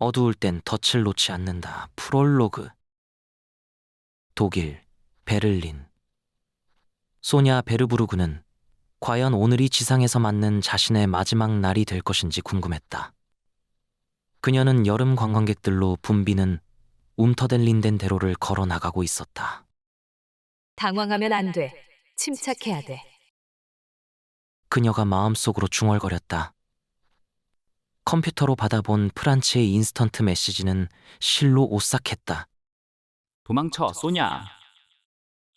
어두울 땐 덫을 놓지 않는다. 프롤로그. 독일, 베를린. 소냐 베르부르그는 과연 오늘이 지상에서 맞는 자신의 마지막 날이 될 것인지 궁금했다. 그녀는 여름 관광객들로 붐비는 움터델린덴 대로를 걸어 나가고 있었다. 당황하면 안 돼. 침착해야 돼. 그녀가 마음속으로 중얼거렸다. 컴퓨터로 받아본 프란츠의 인스턴트 메시지는 실로 오싹했다. 도망쳐, 소냐.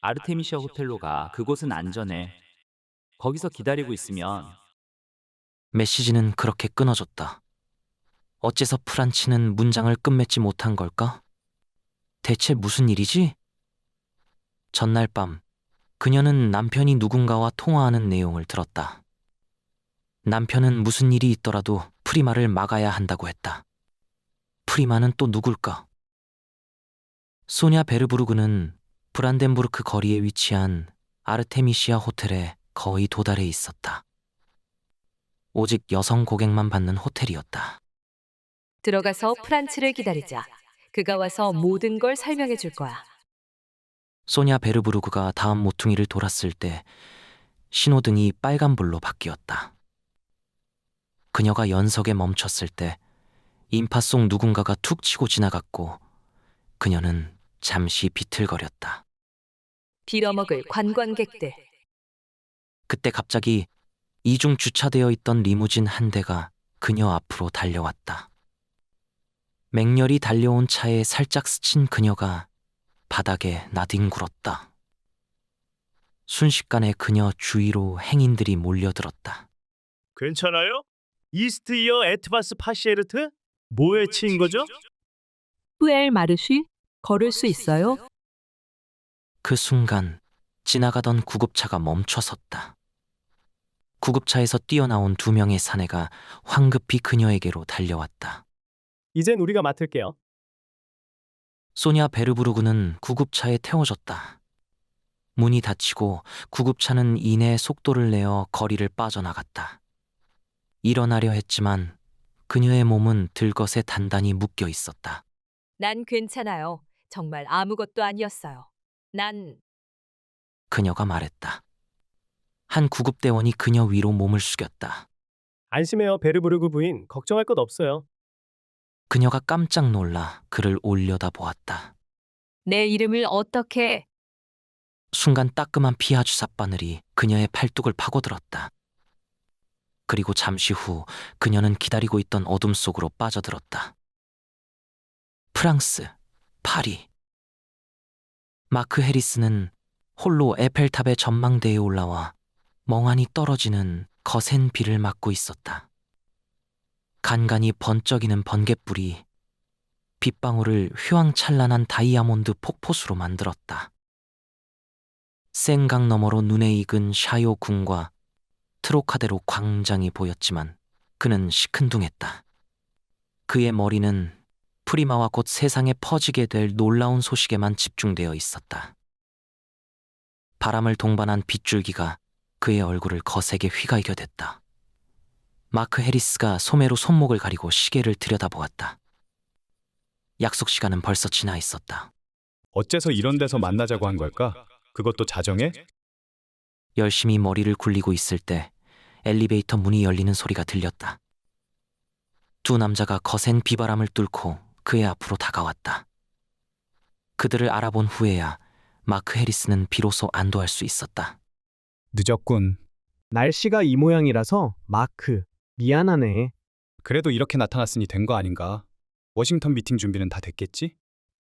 아르테미시아 호텔로 가. 그곳은 안전해. 거기서 기다리고 있으면. 메시지는 그렇게 끊어졌다. 어째서 프란치는 문장을 끝맺지 못한 걸까? 대체 무슨 일이지? 전날 밤, 그녀는 남편이 누군가와 통화하는 내용을 들었다. 남편은 무슨 일이 있더라도 프리마를 막아야 한다고 했다. 프리마는 또 누굴까? 소냐 베르부르그는 브란덴부르크 거리에 위치한 아르테미시아 호텔에 거의 도달해 있었다. 오직 여성 고객만 받는 호텔이었다. 들어가서 프란츠를 기다리자. 그가 와서 모든 걸 설명해 줄 거야. 소냐 베르부르그가 다음 모퉁이를 돌았을 때 신호등이 빨간불로 바뀌었다. 그녀가 연석에 멈췄을 때 인파 속 누군가가 툭 치고 지나갔고 그녀는 잠시 비틀거렸다. 빌어먹을 관광객들. 그때 갑자기 이중 주차되어 있던 리무진 한 대가 그녀 앞으로 달려왔다. 맹렬히 달려온 차에 살짝 스친 그녀가 바닥에 나뒹굴었다. 순식간에 그녀 주위로 행인들이 몰려들었다. 괜찮아요? 이스트이어 에트바스 파시에르트? 뭐에 치인 거죠? 후엘 마르쉬? 걸을 수 있어요? 그 순간 지나가던 구급차가 멈춰섰다. 구급차에서 뛰어나온 두 명의 사내가 황급히 그녀에게로 달려왔다. 이젠 우리가 맡을게요. 소냐 베르부르그는 구급차에 태워졌다. 문이 닫히고 구급차는 이내 속도를 내어 거리를 빠져나갔다. 일어나려 했지만 그녀의 몸은 들것에 단단히 묶여 있었다. 난 괜찮아요. 정말 아무것도 아니었어요. 난 그녀가 말했다. 한 구급대원이 그녀 위로 몸을 숙였다. 안심해요, 베르부르그 부인. 걱정할 것 없어요. 그녀가 깜짝 놀라 그를 올려다보았다. 내 이름을 어떻게... 순간 따끔한 피하 주사 바늘이 그녀의 팔뚝을 파고들었다. 그리고 잠시 후 그녀는 기다리고 있던 어둠 속으로 빠져들었다. 프랑스, 파리. 마크 해리스는 홀로 에펠탑의 전망대에 올라와 멍하니 떨어지는 거센 비를 맞고 있었다. 간간이 번쩍이는 번갯불이 빗방울을 휘황찬란한 다이아몬드 폭포수로 만들었다. 센강 너머로 눈에 익은 샤요 궁과 트로카데로 광장이 보였지만 그는 시큰둥했다. 그의 머리는 프리마와 곧 세상에 퍼지게 될 놀라운 소식에만 집중되어 있었다. 바람을 동반한 빗줄기가 그의 얼굴을 거세게 휘갈겨댔다. 마크 해리스가 소매로 손목을 가리고 시계를 들여다보았다. 약속 시간은 벌써 지나 있었다. 어째서 이런 데서 만나자고 한 걸까? 그것도 자정에? 열심히 머리를 굴리고 있을 때 엘리베이터 문이 열리는 소리가 들렸다. 두 남자가 거센 비바람을 뚫고 그의 앞으로 다가왔다. 그들을 알아본 후에야 마크 해리스는 비로소 안도할 수 있었다. 늦었군. 날씨가 이 모양이라서 마크, 미안하네. 그래도 이렇게 나타났으니 된 거 아닌가? 워싱턴 미팅 준비는 다 됐겠지?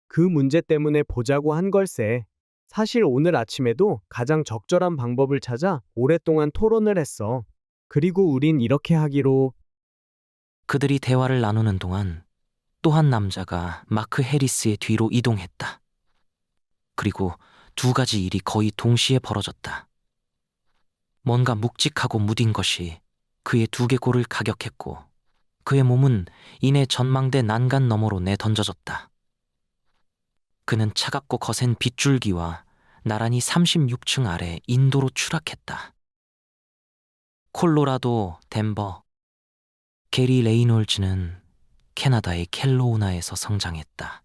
그 문제 때문에 보자고 한 걸세. 사실 오늘 아침에도 가장 적절한 방법을 찾아 오랫동안 토론을 했어. 그리고 우린 이렇게 하기로. 그들이 대화를 나누는 동안 또 한 남자가 마크 해리스의 뒤로 이동했다. 그리고 두 가지 일이 거의 동시에 벌어졌다. 뭔가 묵직하고 무딘 것이 그의 두개골을 가격했고 그의 몸은 이내 전망대 난간 너머로 내던져졌다. 그는 차갑고 거센 빗줄기와 나란히 36층 아래 인도로 추락했다. 콜로라도, 덴버. 게리 레이놀즈는 캐나다의 켈로우나에서 성장했다.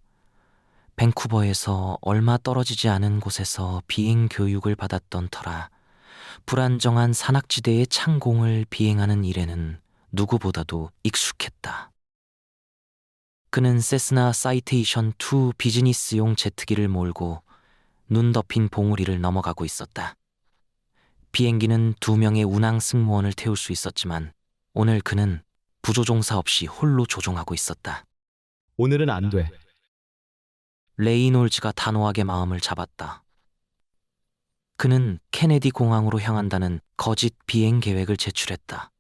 밴쿠버에서 얼마 떨어지지 않은 곳에서 비행 교육을 받았던 터라 불안정한 산악지대의 창공을 비행하는 일에는 누구보다도 익숙했다. 그는 세스나 사이테이션 2 비즈니스용 제트기를 몰고 눈 덮인 봉우리를 넘어가고 있었다. 비행기는 2명의 운항 승무원을 태울 수 있었지만 오늘 그는 부조종사 없이 홀로 조종하고 있었다. 오늘은 안 돼. 레이놀즈가 단호하게 마음을 잡았다. 그는 케네디 공항으로 향한다는 거짓 비행 계획을 제출했다.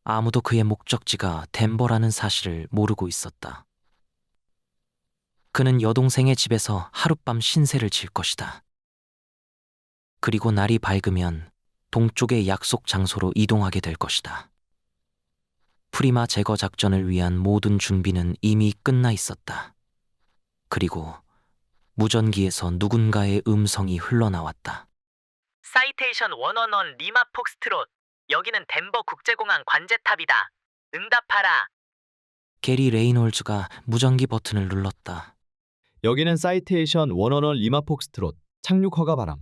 아무도 그의 목적지가 덴버라는 사실을 모르고 있었다. 그는 여동생의 집에서 하룻밤 신세를 질 것이다. 그리고 날이 밝으면 동쪽의 약속 장소로 이동하게 될 것이다. 프리마 제거 작전을 위한 모든 준비는 이미 끝나 있었다. 그리고 무전기에서 누군가의 음성이 흘러나왔다. 사이테이션 111 리마 폭스트롯. 여기는 덴버 국제공항 관제탑이다. 응답하라. 게리 레이놀즈가 무전기 버튼을 눌렀다. 여기는 사이테이션 111 리마 폭스트롯. 착륙 허가 바람.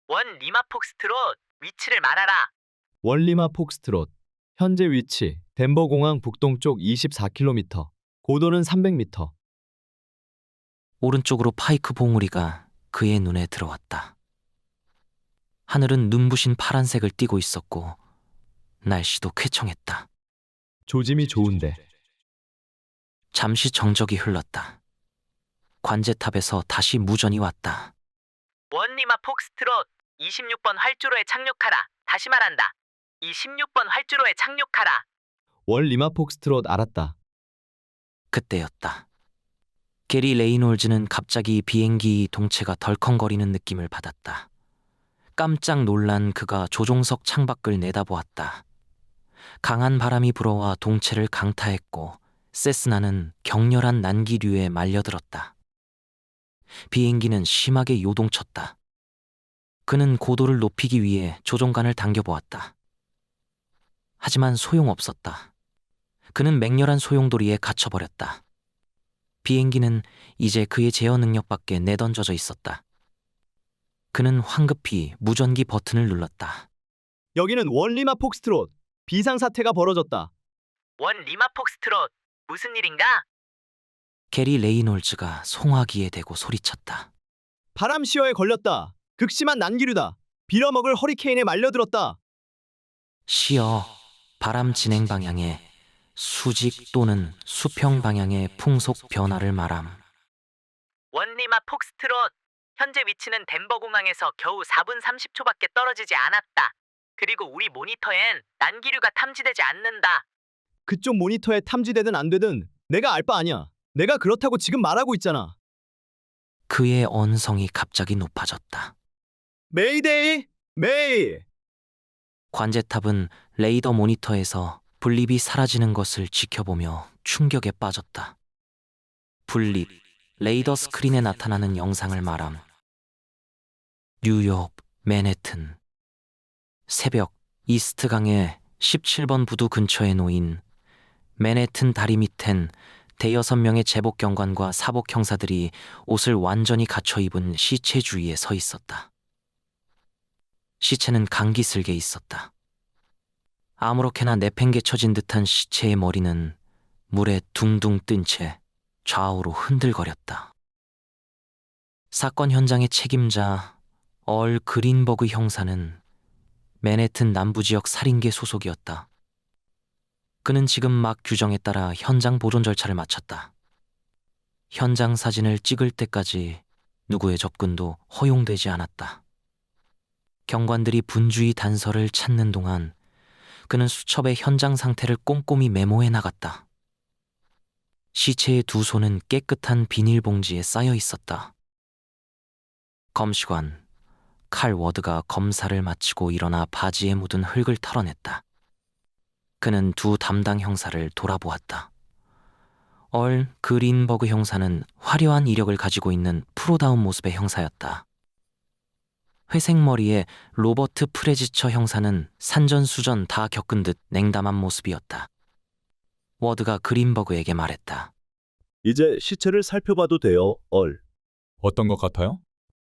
원 리마 폭스트롯. 위치를 말하라. 원 리마 폭스트롯. 현재 위치 덴버 공항 북동쪽 24km. 고도는 300m. 오른쪽으로 파이크 봉우리가 그의 눈에 들어왔다. 하늘은 눈부신 파란색을 띠고 있었고 날씨도 쾌청했다. 조짐이 좋은데. 잠시 정적이 흘렀다. 관제탑에서 다시 무전이 왔다. 원 리마 폭스트롯. 26번 활주로에 착륙하라. 다시 말한다. 26번 활주로에 착륙하라. 원 리마 폭스트롯 알았다. 그때였다. 게리 레이놀즈는 갑자기 비행기 동체가 덜컹거리는 느낌을 받았다. 깜짝 놀란 그가 조종석 창밖을 내다보았다. 강한 바람이 불어와 동체를 강타했고 세스나는 격렬한 난기류에 말려들었다. 비행기는 심하게 요동쳤다. 그는 고도를 높이기 위해 조종관을 당겨보았다. 하지만 소용없었다. 그는 맹렬한 소용돌이에 갇혀버렸다. 비행기는 이제 그의 제어 능력밖에 내던져져 있었다. 그는 황급히 무전기 버튼을 눌렀다. 여기는 원 리마 폭스트롯. 비상사태가 벌어졌다. 원 리마 폭스트롯. 무슨 일인가? 게리 레이놀즈가 송화기에 대고 소리쳤다. 바람 시어에 걸렸다. 극심한 난기류다. 빌어먹을 허리케인에 말려들었다. 시어, 바람 진행 방향에 수직 또는 수평 방향의 풍속 변화를 말함. 원 리마 폭스트롯. 현재 위치는 덴버 공항에서 겨우 4분 30초밖에 떨어지지 않았다. 그리고 우리 모니터엔 난기류가 탐지되지 않는다. 그쪽 모니터에 탐지되든 안 되든 내가 알 바 아니야. 내가 그렇다고 지금 말하고 있잖아. 그의 언성이 갑자기 높아졌다. 메이데이! 메이! 관제탑은 레이더 모니터에서 분립이 사라지는 것을 지켜보며 충격에 빠졌다. 분립, 레이더 스크린에 나타나는 영상을 말함. 뉴욕, 맨해튼. 새벽, 이스트강의 17번 부두 근처에 놓인 맨해튼 다리 밑엔 대여섯 명의 제복 경관과 사복 형사들이 옷을 완전히 갖춰 입은 시체 주위에 서 있었다. 시체는 강기슬게 있었다. 아무렇게나 내팽개쳐진 듯한 시체의 머리는 물에 둥둥 뜬 채 좌우로 흔들거렸다. 사건 현장의 책임자 얼 그린버그 형사는 맨해튼 남부지역 살인계 소속이었다. 그는 지금 막 규정에 따라 현장 보존 절차를 마쳤다. 현장 사진을 찍을 때까지 누구의 접근도 허용되지 않았다. 경관들이 분주히 단서를 찾는 동안 그는 수첩의 현장 상태를 꼼꼼히 메모해 나갔다. 시체의 두 손은 깨끗한 비닐봉지에 쌓여 있었다. 검시관 칼 워드가 검사를 마치고 일어나 바지에 묻은 흙을 털어냈다. 그는 두 담당 형사를 돌아보았다. 얼 그린버그 형사는 화려한 이력을 가지고 있는 프로다운 모습의 형사였다. 회색 머리에 로버트 프레지처 형사는 산전수전 다 겪은 듯 냉담한 모습이었다. 워드가 그린버그에게 말했다. 이제 시체를 살펴봐도 돼요. 어떤 것 같아요?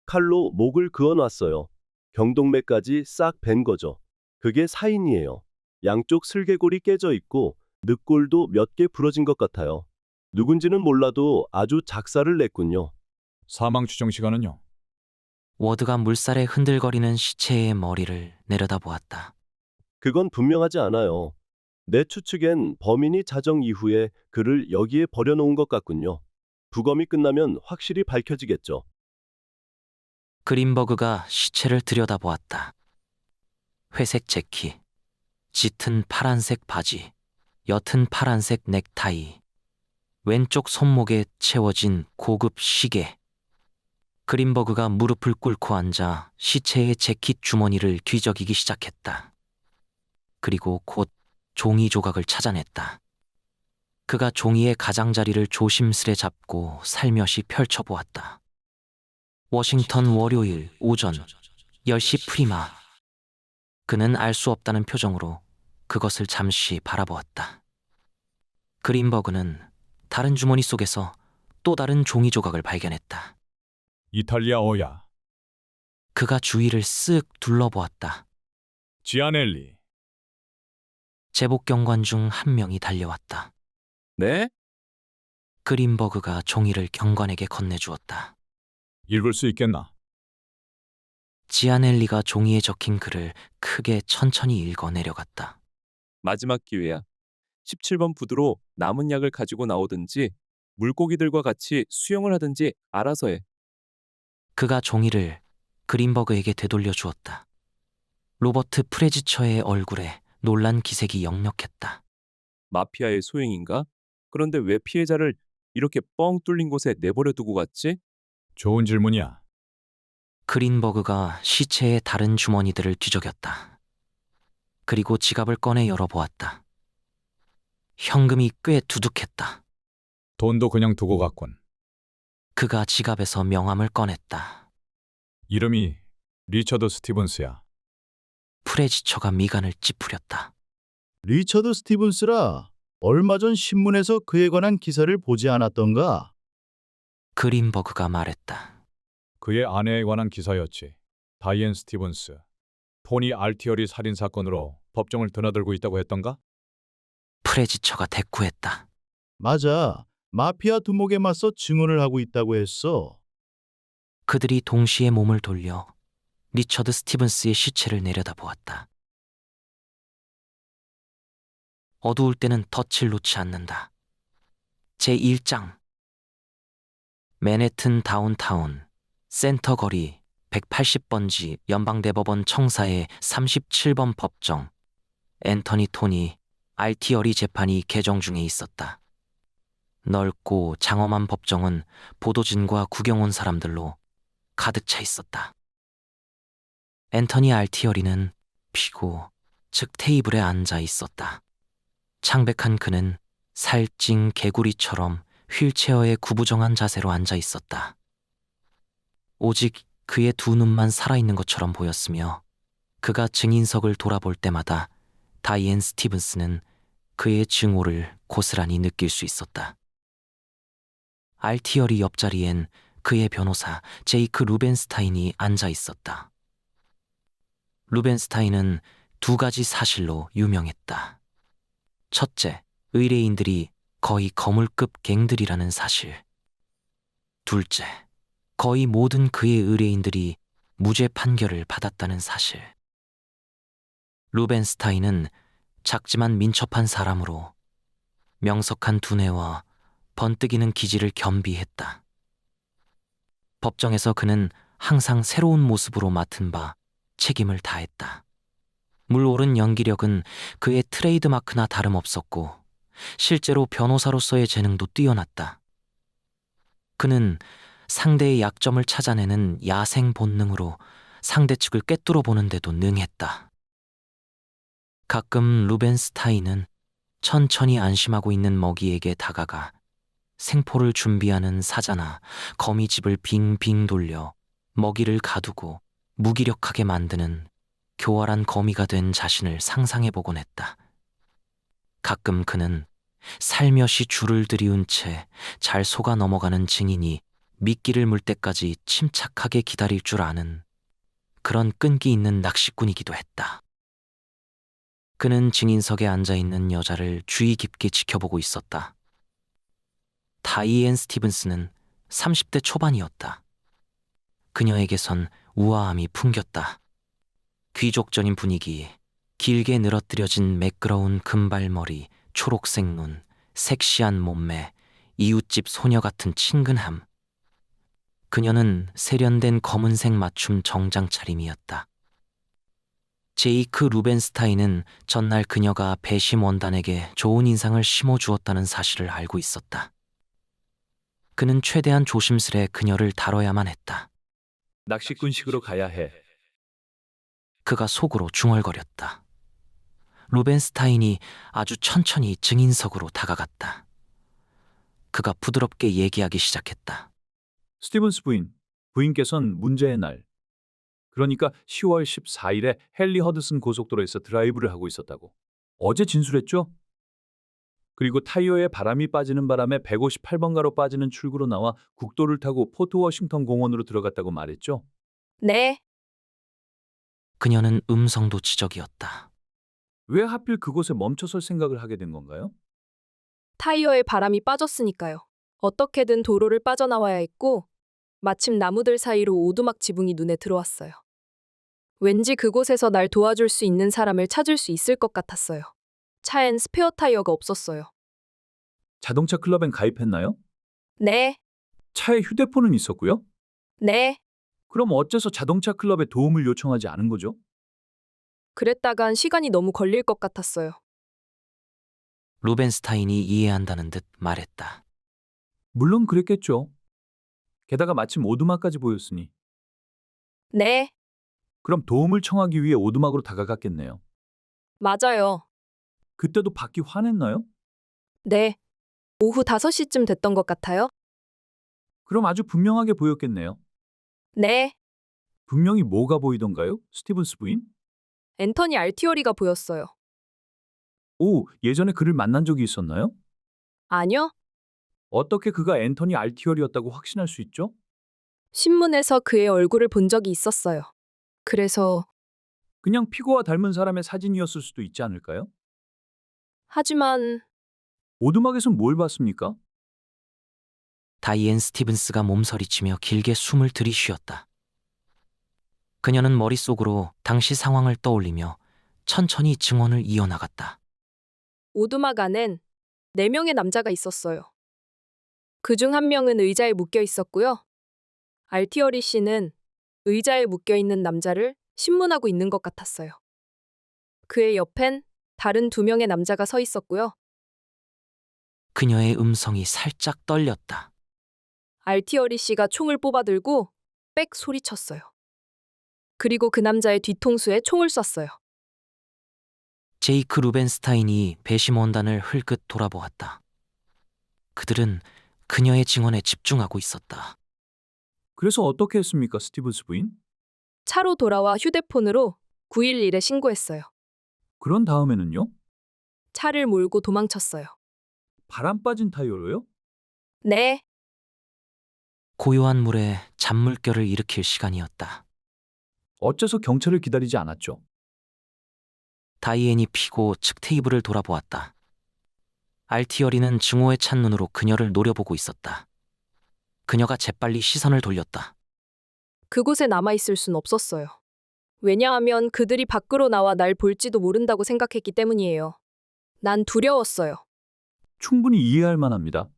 칼로 목을 그어놨어요. 경동맥까지 싹 벤 거죠. 그게 사인이에요. 양쪽 슬개골이 깨져 있고 늑골도 몇 개 부러진 것 같아요. 누군지는 몰라도 아주 작사를 냈군요. 사망 추정 시간은요? 워드가 물살에 흔들거리는 시체의 머리를 내려다보았다. 그건 분명하지 않아요. 내 추측엔 범인이 자정 이후에 그를 여기에 버려놓은 것 같군요. 부검이 끝나면 확실히 밝혀지겠죠. 그린버그가 시체를 들여다보았다. 회색 재킷, 짙은 파란색 바지, 옅은 파란색 넥타이, 왼쪽 손목에 채워진 고급 시계. 그린버그가 무릎을 꿇고 앉아 시체의 재킷 주머니를 뒤적이기 시작했다. 그리고 곧 종이 조각을 찾아냈다. 그가 종이의 가장자리를 조심스레 잡고 살며시 펼쳐보았다. 워싱턴 월요일 오전 10시 프리마. 그는 알 수 없다는 표정으로 그것을 잠시 바라보았다. 그린버그는 다른 주머니 속에서 또 다른 종이 조각을 발견했다. 이탈리아어야. 그가 주위를 쓱 둘러보았다. 지아넬리. 제복경관 중 한 명이 달려왔다. 네? 그린버그가 종이를 경관에게 건네주었다. 읽을 수 있겠나? 지아넬리가 종이에 적힌 글을 크게 천천히 읽어 내려갔다. 마지막 기회야. 17번 부두로 남은 약을 가지고 나오든지 물고기들과 같이 수영을 하든지 알아서 해. 그가 종이를 그린버그에게 되돌려 주었다. 로버트 프레지처의 얼굴에 놀란 기색이 역력했다. 마피아의 소행인가? 그런데 왜 피해자를 이렇게 뻥 뚫린 곳에 내버려 두고 갔지? 좋은 질문이야. 그린버그가 시체의 다른 주머니들을 뒤적였다. 그리고 지갑을 꺼내 열어보았다. 현금이 꽤 두둑했다. 돈도 그냥 두고 갔군. 그가 지갑에서 명함을 꺼냈다. 이름이 리처드 스티븐스야. 프레지처가 미간을 찌푸렸다. 리처드 스티븐스라. 얼마 전 신문에서 그에 관한 기사를 보지 않았던가? 그린버그가 말했다. 그의 아내에 관한 기사였지. 다이앤 스티븐스. 토니 알티어리 살인 사건으로 법정을 드나들고 있다고 했던가? 프레지처가 대꾸했다. 맞아. 마피아 두목에 맞서 증언을 하고 있다고 했어. 그들이 동시에 몸을 돌려 리처드 스티븐스의 시체를 내려다보았다. 어두울 때는 덫을 놓지 않는다. 제1장. 맨해튼 다운타운 센터 거리 180번지 연방대법원 청사의 37번 법정. 앤터니 토니 알티어리 재판이 개정 중에 있었다. 넓고 장엄한 법정은 보도진과 구경 온 사람들로 가득 차 있었다. 앤터니 알티어리는 피고, 즉 테이블에 앉아 있었다. 창백한 그는 살찐 개구리처럼 휠체어에 구부정한 자세로 앉아 있었다. 오직 그의 두 눈만 살아있는 것처럼 보였으며 그가 증인석을 돌아볼 때마다 다이앤 스티븐스는 그의 증오를 고스란히 느낄 수 있었다. 알티어리 옆자리엔 그의 변호사 제이크 루벤스타인이 앉아 있었다. 루벤스타인은 두 가지 사실로 유명했다. 첫째, 의뢰인들이 거의 거물급 갱들이라는 사실. 둘째, 거의 모든 그의 의뢰인들이 무죄 판결을 받았다는 사실. 루벤스타인은 작지만 민첩한 사람으로 명석한 두뇌와 번뜩이는 기질을 겸비했다. 법정에서 그는 항상 새로운 모습으로 맡은 바 책임을 다했다. 물 오른 연기력은 그의 트레이드마크나 다름없었고 실제로 변호사로서의 재능도 뛰어났다. 그는 상대의 약점을 찾아내는 야생 본능으로 상대 측을 꿰뚫어 보는데도 능했다. 가끔 루벤스타인은 천천히 안심하고 있는 먹이에게 다가가 생포를 준비하는 사자나 거미집을 빙빙 돌려 먹이를 가두고 무기력하게 만드는 교활한 거미가 된 자신을 상상해보곤 했다. 가끔 그는 살며시 줄을 들이운 채 잘 속아 넘어가는 증인이 미끼를 물 때까지 침착하게 기다릴 줄 아는 그런 끈기 있는 낚시꾼이기도 했다. 그는 증인석에 앉아 있는 여자를 주의 깊게 지켜보고 있었다. 다이앤 스티븐스는 30대 초반이었다. 그녀에게선 우아함이 풍겼다. 귀족적인 분위기, 길게 늘어뜨려진 매끄러운 금발머리, 초록색 눈, 섹시한 몸매, 이웃집 소녀 같은 친근함. 그녀는 세련된 검은색 맞춤 정장 차림이었다. 제이크 루벤스타인은 전날 그녀가 배심 원단에게 좋은 인상을 심어주었다는 사실을 알고 있었다. 그는 최대한 조심스레 그녀를 다뤄야만 했다. 낚시꾼식으로 가야 해. 그가 속으로 중얼거렸다. 루벤스타인이 아주 천천히 증인석으로 다가갔다. 그가 부드럽게 얘기하기 시작했다. 스티븐스 부인께선 문제의 날, 그러니까 10월 14일에 헨리 허드슨 고속도로에서 드라이브를 하고 있었다고. 어제 진술했죠? 그리고 타이어에 바람이 빠지는 바람에 158번가로 빠지는 출구로 나와 국도를 타고 포트 워싱턴 공원으로 들어갔다고 말했죠? 네, 그녀는 음성도 지적이었다. 왜 하필 그곳에 멈춰설 생각을 하게 된 건가요? 타이어에 바람이 빠졌으니까요. 어떻게든 도로를 빠져나와야 했고, 마침 나무들 사이로 오두막 지붕이 눈에 들어왔어요. 왠지 그곳에서 날 도와줄 수 있는 사람을 찾을 수 있을 것 같았어요. 차엔 스페어 타이어가 없었어요. 자동차 클럽엔 가입했나요? 네, 차에 휴대폰은 있었고요? 네. 그럼 어째서 자동차 클럽에 도움을 요청하지 않은 거죠? 그랬다간 시간이 너무 걸릴 것 같았어요. 루벤스타인이 이해한다는 듯 말했다. 물론 그랬겠죠. 게다가 마침 오두막까지 보였으니. 네, 그럼 도움을 청하기 위해 오두막으로 다가갔겠네요. 맞아요. 그때도 밖이 환했나요? 네. 오후 5시쯤 됐던 것 같아요. 그럼 아주 분명하게 보였겠네요. 네, 분명히 뭐가 보이던가요? 스티븐스 부인? 앤터니 알티어리가 보였어요. 오, 예전에 그를 만난 적이 있었나요? 아니요, 어떻게 그가 앤터니 알티어리였다고 확신할 수 있죠? 신문에서 그의 얼굴을 본 적이 있었어요. 그래서, 그냥 피고와 닮은 사람의 사진이었을 수도 있지 않을까요? 하지만, 오두막에선 뭘 봤습니까? 다이앤 스티븐스가 몸서리치며 길게 숨을 들이쉬었다. 그녀는 머릿속으로 당시 상황을 떠올리며 천천히 증언을 이어나갔다. 오두막 안엔 4명의 남자가 있었어요. 그중 한 명은 의자에 묶여 있었고요. 알티어리 씨는 의자에 묶여 있는 남자를 신문하고 있는 것 같았어요. 그의 옆엔 다른 2명의 남자가 서 있었고요. 그녀의 음성이 살짝 떨렸다. 알티어리 씨가 총을 뽑아들고 빽 소리쳤어요. 그리고 그 남자의 뒤통수에 총을 쐈어요. 제이크 루벤스타인이 배심원단을 흘끗 돌아보았다. 그들은 그녀의 증언에 집중하고 있었다. 그래서 어떻게 했습니까, 스티븐스 부인? 차로 돌아와 휴대폰으로 911에 신고했어요. 그런 다음에는요? 차를 몰고 도망쳤어요. 바람 빠진 타이어로요? 네, 고요한 물에 잔물결을 일으킬 시간이었다. 어째서 경찰을 기다리지 않았죠? 다이앤이 피고 측 테이블을 돌아보았다. 알티어리는 증오에 찬 눈으로 그녀를 노려보고 있었다. 그녀가 재빨리 시선을 돌렸다. 그곳에 남아있을 순 없었어요. 왜냐하면 그들이 밖으로 나와 날 볼지도 모른다고 생각했기 때문이에요. 난 두려웠어요. 충분히 이해할 만합니다.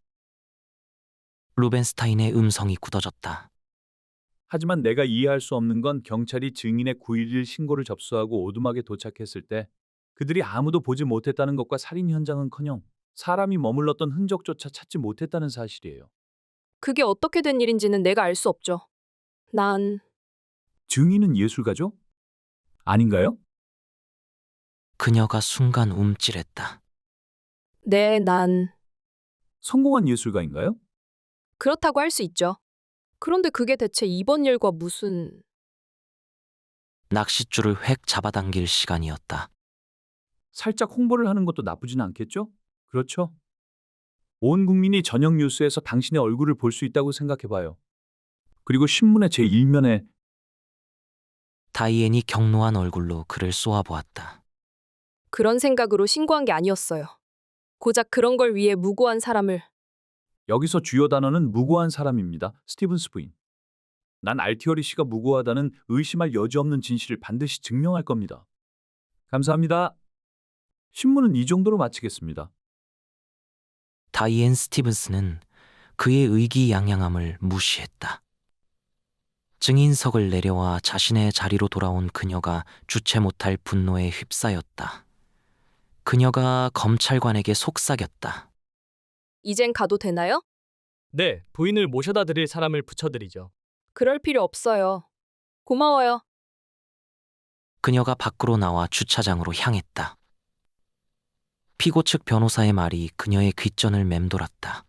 루벤스타인의 음성이 굳어졌다. 하지만 내가 이해할 수 없는 건 경찰이 증인의 911 신고를 접수하고 오두막에 도착했을 때 그들이 아무도 보지 못했다는 것과 살인 현장은커녕 사람이 머물렀던 흔적조차 찾지 못했다는 사실이에요. 그게 어떻게 된 일인지는 내가 알 수 없죠. 난 증인은 예술가죠? 아닌가요? 그녀가 순간 움찔했다. 네, 난 성공한 예술가인가요? 그렇다고 할 수 있죠. 그런데 그게 대체 이번 일과 무슨... 낚싯줄을 획 잡아당길 시간이었다. 살짝 홍보를 하는 것도 나쁘진 않겠죠? 그렇죠? 온 국민이 저녁 뉴스에서 당신의 얼굴을 볼 수 있다고 생각해봐요. 그리고 신문의 제1면에 다이앤이 격노한 얼굴로 그를 쏘아보았다. 그런 생각으로 신고한 게 아니었어요. 고작 그런 걸 위해 무고한 사람을. 여기서 주요 단어는 무고한 사람입니다. 스티븐스 부인. 난 알티어리 씨가 무고하다는 의심할 여지 없는 진실을 반드시 증명할 겁니다. 감사합니다. 신문은 이 정도로 마치겠습니다. 다이앤 스티븐스는 그의 의기양양함을 무시했다. 증인석을 내려와 자신의 자리로 돌아온 그녀가 주체 못할 분노에 휩싸였다. 그녀가 검찰관에게 속삭였다. 이젠 가도 되나요? 네, 부인을 모셔다 드릴 사람을 붙여드리죠. 그럴 필요 없어요. 고마워요. 그녀가 밖으로 나와 주차장으로 향했다. 피고 측 변호사의 말이 그녀의 귓전을 맴돌았다.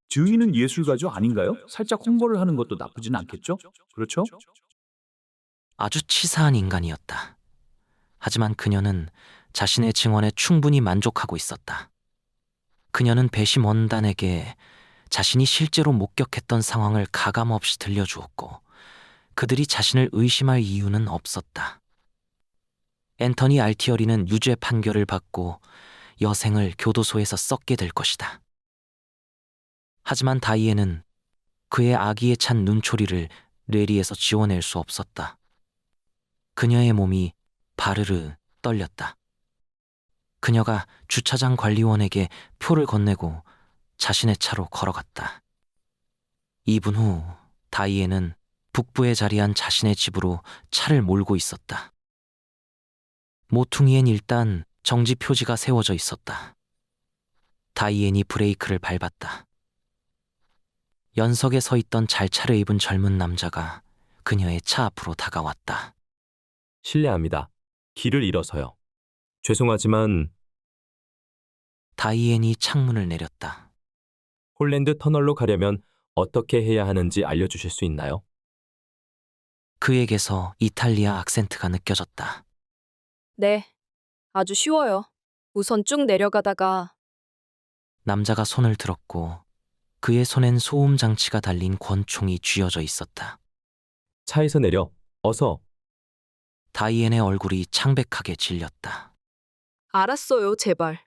증인은 예술가죠? 아닌가요? 살짝 홍보를 하는 것도 나쁘진 않겠죠? 그렇죠? 아주 치사한 인간이었다. 하지만 그녀는 자신의 증언에 충분히 만족하고 있었다. 그녀는 배심원단에게 자신이 실제로 목격했던 상황을 가감없이 들려주었고 그들이 자신을 의심할 이유는 없었다. 앤터니 알티어리는 유죄 판결을 받고 여생을 교도소에서 썩게 될 것이다. 하지만 다이앤은 그의 아기에 찬 눈초리를 뇌리에서 지워낼 수 없었다. 그녀의 몸이 바르르 떨렸다. 그녀가 주차장 관리원에게 표를 건네고 자신의 차로 걸어갔다. 2분 후 다이앤은 북부에 자리한 자신의 집으로 차를 몰고 있었다. 모퉁이엔 일단 정지 표지가 세워져 있었다. 다이앤이 브레이크를 밟았다. 연석에 서 있던 잘 차려입은 젊은 남자가 그녀의 차 앞으로 다가왔다. 실례합니다. 길을 잃어서요. 죄송하지만 다이앤이 창문을 내렸다. 홀랜드 터널로 가려면 어떻게 해야 하는지 알려주실 수 있나요? 그에게서 이탈리아 악센트가 느껴졌다. 네. 아주 쉬워요. 우선 쭉 내려가다가 남자가 손을 들었고 그의 손엔 소음 장치가 달린 권총이 쥐어져 있었다. 차에서 내려. 어서. 다이앤의 얼굴이 창백하게 질렸다. 알았어요, 제발.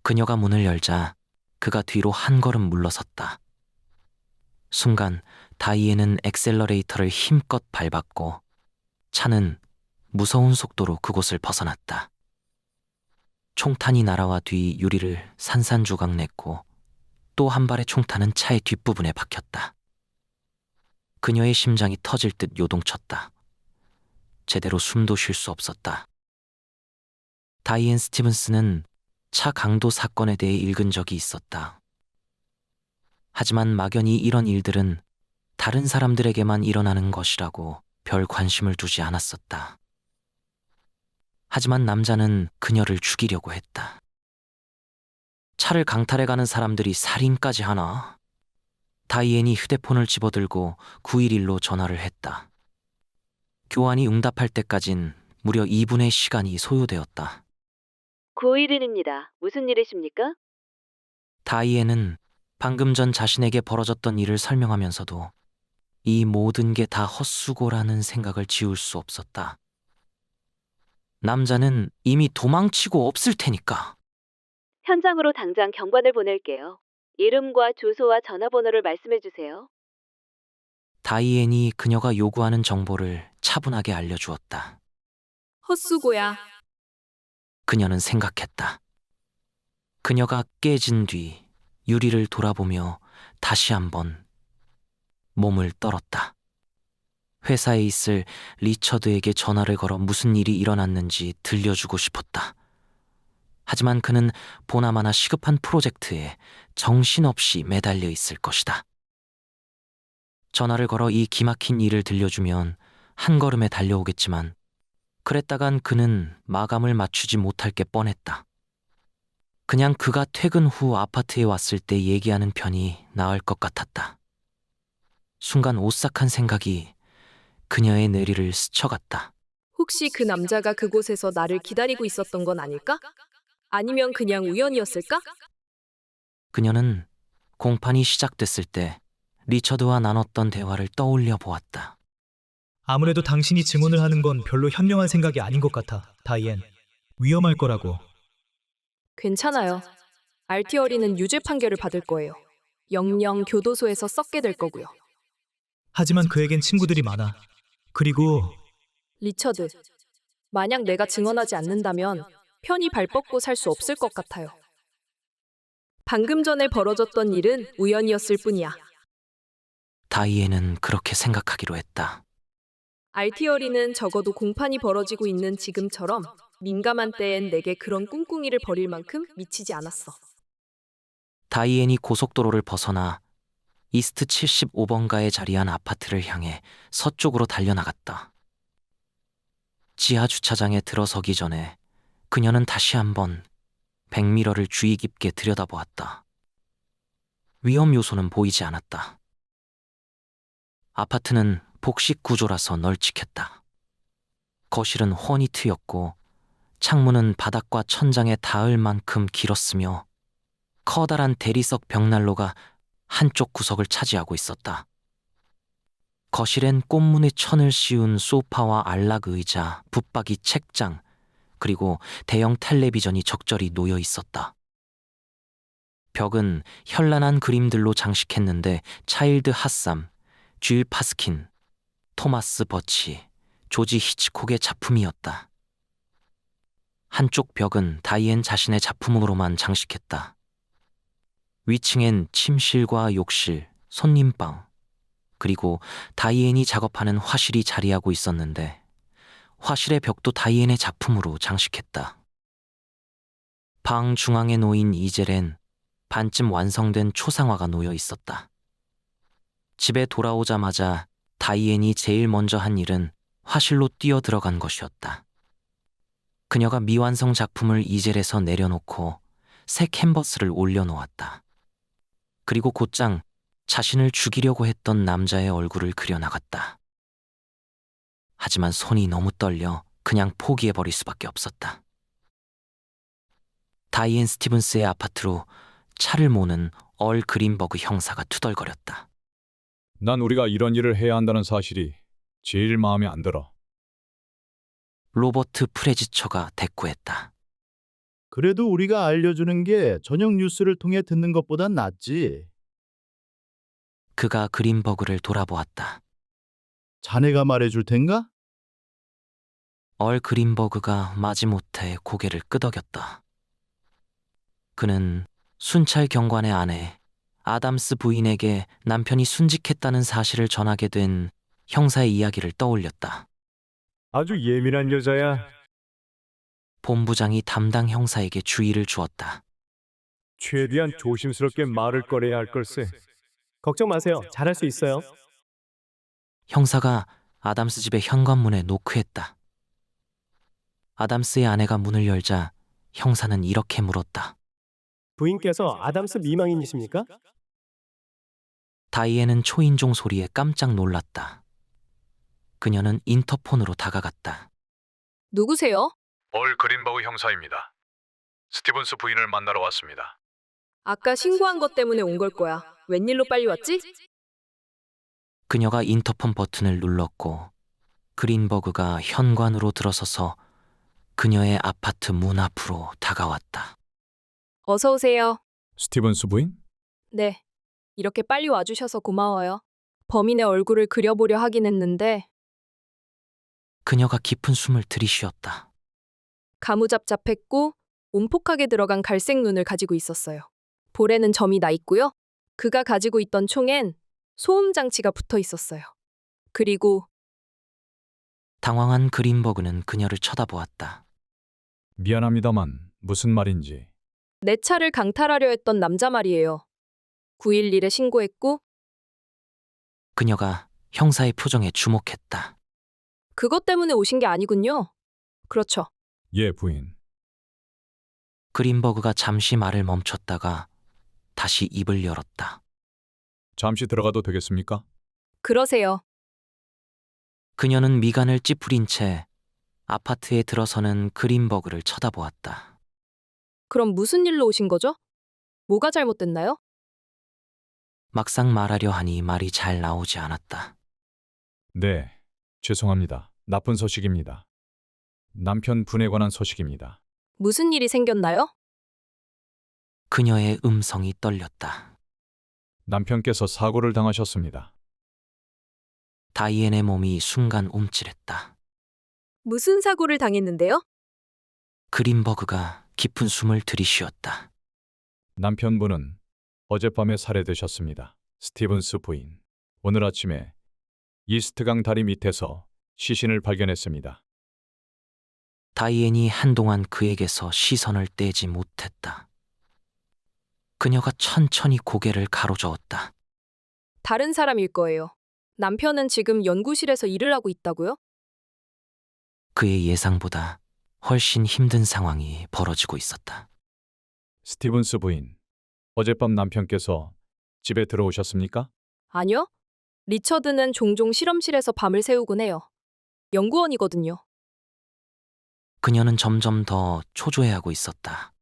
그녀가 문을 열자 그가 뒤로 한 걸음 물러섰다. 순간 다이앤은 엑셀러레이터를 힘껏 밟았고 차는 무서운 속도로 그곳을 벗어났다. 총탄이 날아와 뒤 유리를 산산조각 냈고 또 한 발의 총탄은 차의 뒷부분에 박혔다. 그녀의 심장이 터질 듯 요동쳤다. 제대로 숨도 쉴 수 없었다. 다이앤 스티븐스는 차 강도 사건에 대해 읽은 적이 있었다. 하지만 막연히 이런 일들은 다른 사람들에게만 일어나는 것이라고 별 관심을 두지 않았었다. 하지만 남자는 그녀를 죽이려고 했다. 차를 강탈해가는 사람들이 살인까지 하나? 다이앤이 휴대폰을 집어들고 911로 전화를 했다. 교환이 응답할 때까진 무려 2분의 시간이 소요되었다. 911입니다. 무슨 일이십니까? 다이앤은 방금 전 자신에게 벌어졌던 일을 설명하면서도 이 모든 게 다 헛수고라는 생각을 지울 수 없었다. 남자는 이미 도망치고 없을 테니까. 현장으로 당장 경관을 보낼게요. 이름과 주소와 전화번호를 말씀해 주세요. 다이앤이 그녀가 요구하는 정보를 차분하게 알려주었다. 헛수고야. 그녀는 생각했다. 그녀가 깨진 뒤 유리를 돌아보며 다시 한번 몸을 떨었다. 회사에 있을 리처드에게 전화를 걸어 무슨 일이 일어났는지 들려주고 싶었다. 하지만 그는 보나마나 시급한 프로젝트에 정신없이 매달려 있을 것이다. 전화를 걸어 이 기막힌 일을 들려주면 한 걸음에 달려오겠지만 그랬다간 그는 마감을 맞추지 못할 게 뻔했다. 그냥 그가 퇴근 후 아파트에 왔을 때 얘기하는 편이 나을 것 같았다. 순간 오싹한 생각이 그녀의 뇌리를 스쳐갔다. 혹시 그 남자가 그곳에서 나를 기다리고 있었던 건 아닐까? 아니면 그냥 우연이었을까? 그녀는 공판이 시작됐을 때 리처드와 나눴던 대화를 떠올려 보았다. 아무래도 당신이 증언을 하는 건 별로 현명한 생각이 아닌 것 같아, 다이앤. 위험할 거라고. 괜찮아요. 알티어리는 유죄 판결을 받을 거예요. 영영 교도소에서 썩게 될 거고요. 하지만 그에겐 친구들이 많아. 그리고 리처드, 만약 내가 증언하지 않는다면 편히 발 뻗고 살 수 없을 것 같아요. 방금 전에 벌어졌던 일은 우연이었을 뿐이야. 다이앤은 그렇게 생각하기로 했다. 알티어리는 적어도 공판이 벌어지고 있는 지금처럼 민감한 때엔 내게 그런 꿍꿍이를 벌일 만큼 미치지 않았어. 다이앤이 고속도로를 벗어나 이스트 75번가에 자리한 아파트를 향해 서쪽으로 달려나갔다. 지하 주차장에 들어서기 전에 그녀는 다시 한번 백미러를 주의 깊게 들여다보았다. 위험 요소는 보이지 않았다. 아파트는 복식 구조라서 널찍했다. 거실은 훤히 트였고 창문은 바닥과 천장에 닿을 만큼 길었으며 커다란 대리석 벽난로가 한쪽 구석을 차지하고 있었다. 거실엔 꽃무늬 천을 씌운 소파와 안락 의자, 붙박이 책장, 그리고 대형 텔레비전이 적절히 놓여 있었다. 벽은 현란한 그림들로 장식했는데 차일드 핫삼, 쥘 파스킨, 토마스 버치, 조지 히치콕의 작품이었다. 한쪽 벽은 다이앤 자신의 작품으로만 장식했다. 위층엔 침실과 욕실, 손님방, 그리고 다이앤이 작업하는 화실이 자리하고 있었는데 화실의 벽도 다이앤의 작품으로 장식했다. 방 중앙에 놓인 이젤엔 반쯤 완성된 초상화가 놓여 있었다. 집에 돌아오자마자 다이앤이 제일 먼저 한 일은 화실로 뛰어 들어간 것이었다. 그녀가 미완성 작품을 이젤에서 내려놓고 새 캔버스를 올려놓았다. 그리고 곧장 자신을 죽이려고 했던 남자의 얼굴을 그려나갔다. 하지만 손이 너무 떨려 그냥 포기해버릴 수밖에 없었다. 다이앤 스티븐스의 아파트로 차를 모는 얼 그린버그 형사가 투덜거렸다. 난 우리가 이런 일을 해야 한다는 사실이 제일 마음에 안 들어. 로버트 프레지처가 대꾸했다. 그래도 우리가 알려주는 게 저녁 뉴스를 통해 듣는 것보단 낫지. 그가 그린버그를 돌아보았다. 자네가 말해줄 텐가? 얼 그린버그가 마지못해 고개를 끄덕였다. 그는 순찰 경관의 아내 아담스 부인에게 남편이 순직했다는 사실을 전하게 된 형사의 이야기를 떠올렸다. 아주 예민한 여자야. 본부장이 담당 형사에게 주의를 주었다. 최대한 조심스럽게 말을 꺼내야 할 걸세. 걱정 마세요. 잘할 수 있어요. 형사가 아담스 집의 현관문에 노크했다. 아담스의 아내가 문을 열자 형사는 이렇게 물었다. 부인께서 아담스 미망인이십니까? 다이앤은 초인종 소리에 깜짝 놀랐다. 그녀는 인터폰으로 다가갔다. 누구세요? 얼 그린버그 형사입니다. 스티븐스 부인을 만나러 왔습니다. 아까 신고한 것 때문에 온 걸 거야. 웬일로 빨리 왔지? 그녀가 인터폰 버튼을 눌렀고 그린버그가 현관으로 들어서서 그녀의 아파트 문 앞으로 다가왔다. 어서 오세요. 스티븐스 부인? 네. 이렇게 빨리 와주셔서 고마워요. 범인의 얼굴을 그려보려 하긴 했는데 그녀가 깊은 숨을 들이쉬었다. 가무잡잡했고 온폭하게 들어간 갈색 눈을 가지고 있었어요. 볼에는 점이 나 있고요. 그가 가지고 있던 총엔 소음 장치가 붙어 있었어요. 그리고 당황한 그린버그는 그녀를 쳐다보았다. 미안합니다만 무슨 말인지. 내 차를 강탈하려 했던 남자 말이에요. 911에 신고했고 그녀가 형사의 표정에 주목했다. 그것 때문에 오신 게 아니군요. 그렇죠. 예, 부인. 그린버그가 잠시 말을 멈췄다가 다시 입을 열었다. 잠시 들어가도 되겠습니까? 그러세요. 그녀는 미간을 찌푸린 채 아파트에 들어서는 그린버그를 쳐다보았다. 그럼 무슨 일로 오신 거죠? 뭐가 잘못됐나요? 막상 말하려 하니 말이 잘 나오지 않았다. 네, 죄송합니다. 나쁜 소식입니다. 남편 분에 관한 소식입니다. 무슨 일이 생겼나요? 그녀의 음성이 떨렸다. 남편께서 사고를 당하셨습니다. 다이앤의 몸이 순간 움찔했다. 무슨 사고를 당했는데요? 그린버그가 깊은 숨을 들이쉬었다. 남편분은 어젯밤에 살해되셨습니다. 스티븐스 부인. 오늘 아침에 이스트강 다리 밑에서 시신을 발견했습니다. 다이앤이 한동안 그에게서 시선을 떼지 못했다. 그녀가 천천히 고개를 가로저었다. 다른 사람일 거예요. 남편은 지금 연구실에서 일을 하고 있다고요? 그의 예상보다 훨씬 힘든 상황이 벌어지고 있었다. 스티븐스 부인, 어젯밤 남편께서 집에 들어오셨습니까? 아니요. 리처드는 종종 실험실에서 밤을 새우곤 해요. 연구원이거든요. 그녀는 점점 더 초조해하고 있었다.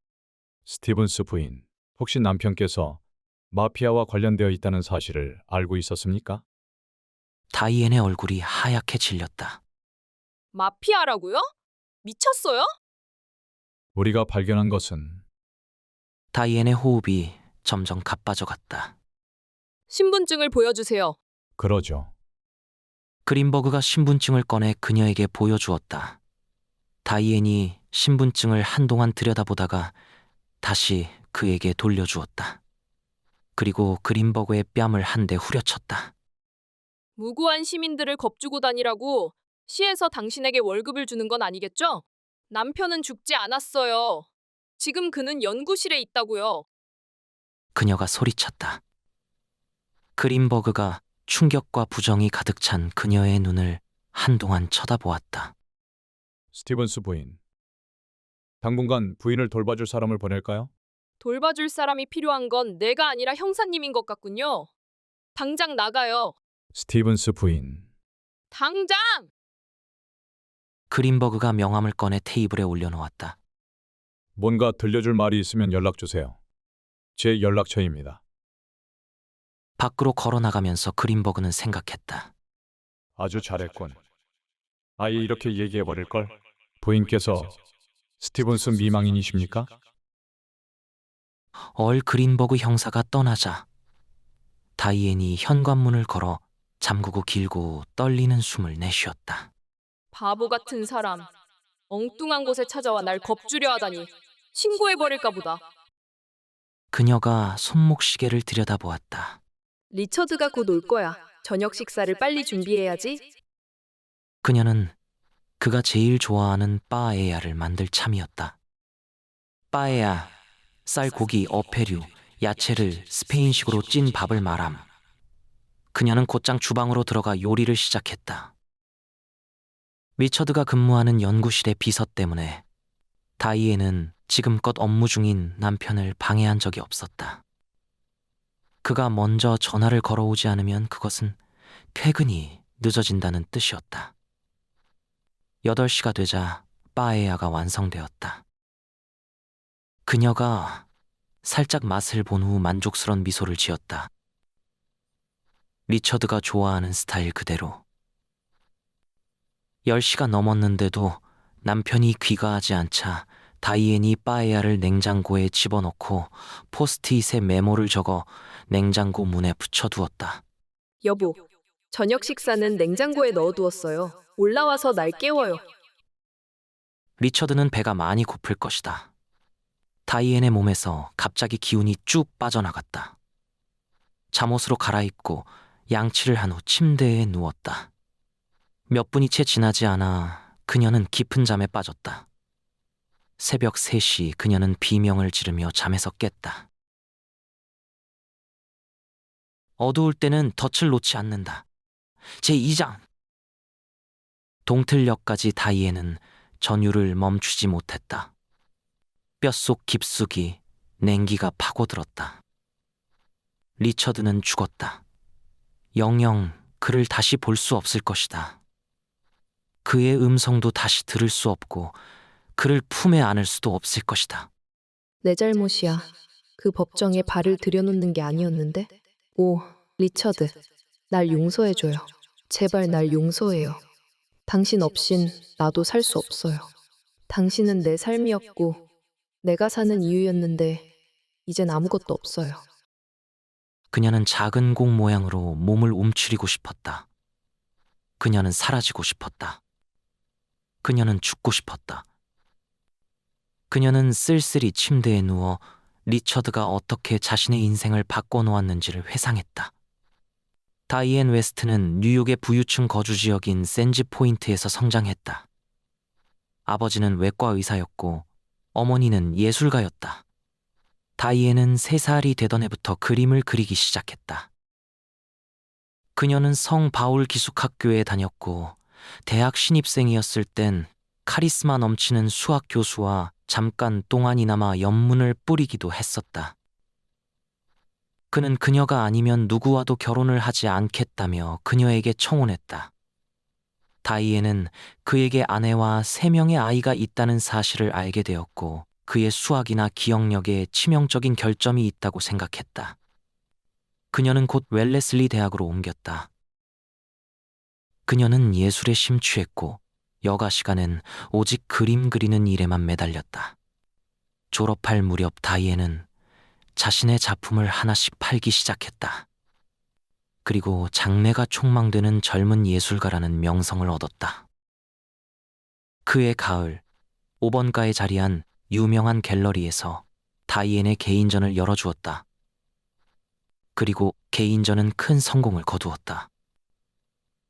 스티븐스 부인, 혹시 남편께서 마피아와 관련되어 있다는 사실을 알고 있었습니까? 다이앤의 얼굴이 하얗게 질렸다. 마피아라고요? 미쳤어요? 우리가 발견한 것은 다이앤의 호흡이 점점 가빠져갔다. 신분증을 보여주세요. 그러죠. 그린버그가 신분증을 꺼내 그녀에게 보여주었다. 다이앤이 신분증을 한동안 들여다보다가 다시 그에게 돌려주었다. 그리고 그린버그의 뺨을 한 대 후려쳤다. 무고한 시민들을 겁주고 다니라고 시에서 당신에게 월급을 주는 건 아니겠죠? 남편은 죽지 않았어요. 지금 그는 연구실에 있다고요. 그녀가 소리쳤다. 그린버그가 충격과 부정이 가득 찬 그녀의 눈을 한동안 쳐다보았다. 스티븐스 부인, 당분간 부인을 돌봐줄 사람을 보낼까요? 돌봐줄 사람이 필요한 건 내가 아니라 형사님인 것 같군요. 당장 나가요. 스티븐스 부인, 당장! 그린버그가 명함을 꺼내 테이블에 올려놓았다. 뭔가 들려줄 말이 있으면 연락주세요. 제 연락처입니다. 밖으로 걸어나가면서 그린버그는 생각했다. 아주 잘했군. 아예 이렇게 얘기해버릴걸. 부인께서 스티븐스 미망인이십니까? 얼 그린버그 형사가 떠나자 다이앤이 현관문을 걸어 잠그고 길고 떨리는 숨을 내쉬었다. 바보 같은 사람. 엉뚱한 곳에 찾아와 날 겁주려 하다니. 신고해버릴까 보다. 그녀가 손목시계를 들여다보았다. 리처드가 곧 올 거야. 저녁 식사를 빨리 준비해야지. 그녀는 그가 제일 좋아하는 빠에야를 만들 참이었다. 빠에야, 쌀, 고기, 어패류, 야채를 스페인식으로 찐 밥을 말함. 그녀는 곧장 주방으로 들어가 요리를 시작했다. 리처드가 근무하는 연구실의 비서 때문에 다이앤은 지금껏 업무 중인 남편을 방해한 적이 없었다. 그가 먼저 전화를 걸어오지 않으면 그것은 퇴근이 늦어진다는 뜻이었다. 8시가 되자 빠에야가 완성되었다. 그녀가 살짝 맛을 본 후 만족스러운 미소를 지었다. 리처드가 좋아하는 스타일 그대로. 10시가 넘었는데도 남편이 귀가하지 않자 다이앤이 빠에야를 냉장고에 집어넣고 포스트잇에 메모를 적어 냉장고 문에 붙여두었다. 여보, 저녁 식사는 냉장고에 넣어두었어요. 올라와서 날 깨워요. 리처드는 배가 많이 고플 것이다. 다이앤의 몸에서 갑자기 기운이 쭉 빠져나갔다. 잠옷으로 갈아입고 양치를 한 후 침대에 누웠다. 몇 분이 채 지나지 않아 그녀는 깊은 잠에 빠졌다. 새벽 3시 그녀는 비명을 지르며 잠에서 깼다. 어두울 때는 덫을 놓지 않는다. 제2장. 동틀역까지 다이앤은 전율을 멈추지 못했다. 뼛속 깊숙이 냉기가 파고들었다. 리처드는 죽었다. 영영 그를 다시 볼 수 없을 것이다. 그의 음성도 다시 들을 수 없고 그를 품에 안을 수도 없을 것이다. 내 잘못이야. 그 법정에 발을 들여놓는 게 아니었는데? 오, 리처드, 날 용서해줘요. 제발 날 용서해요. 당신 없인 나도 살 수 없어요. 당신은 내 삶이었고 내가 사는 이유였는데 이젠 아무것도 없어요. 그녀는 작은 공 모양으로 몸을 움츠리고 싶었다. 그녀는 사라지고 싶었다. 그녀는 죽고 싶었다. 그녀는 쓸쓸히 침대에 누워 리처드가 어떻게 자신의 인생을 바꿔놓았는지를 회상했다. 다이앤 웨스트는 뉴욕의 부유층 거주 지역인 샌지 포인트에서 성장했다. 아버지는 외과 의사였고 어머니는 예술가였다. 다이앤은 3살이 되던 해부터 그림을 그리기 시작했다. 그녀는 성 바울 기숙학교에 다녔고 대학 신입생이었을 땐 카리스마 넘치는 수학 교수와 잠깐 동안이나마 연문을 뿌리기도 했었다. 그는 그녀가 아니면 누구와도 결혼을 하지 않겠다며 그녀에게 청혼했다. 다이앤은 그에게 아내와 3명의 아이가 있다는 사실을 알게 되었고 그의 수학이나 기억력에 치명적인 결점이 있다고 생각했다. 그녀는 곧 웰레슬리 대학으로 옮겼다. 그녀는 예술에 심취했고 여가 시간엔 오직 그림 그리는 일에만 매달렸다. 졸업할 무렵 다이앤은 자신의 작품을 하나씩 팔기 시작했다. 그리고 장래가 촉망되는 젊은 예술가라는 명성을 얻었다. 그해 가을, 5번가에 자리한 유명한 갤러리에서 다이앤의 개인전을 열어주었다. 그리고 개인전은 큰 성공을 거두었다.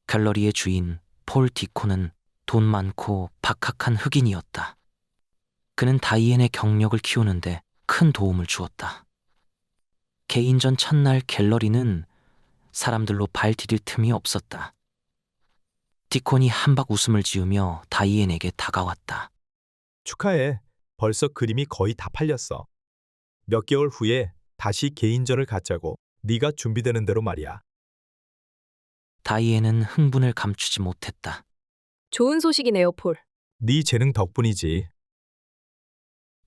갤러리의 주인 폴 디코는 돈 많고 박학한 흑인이었다. 그는 다이앤의 경력을 키우는데 큰 도움을 주었다. 개인전 첫날 갤러리는 사람들로 발 디딜 틈이 없었다. 디콘이 한박 웃음을 지으며 다이앤에게 다가왔다. 축하해. 벌써 그림이 거의 다 팔렸어. 몇 개월 후에 다시 개인전을 갖자고. 네가 준비되는 대로 말이야. 다이앤은 흥분을 감추지 못했다. 좋은 소식이네요, 폴. 네 재능 덕분이지.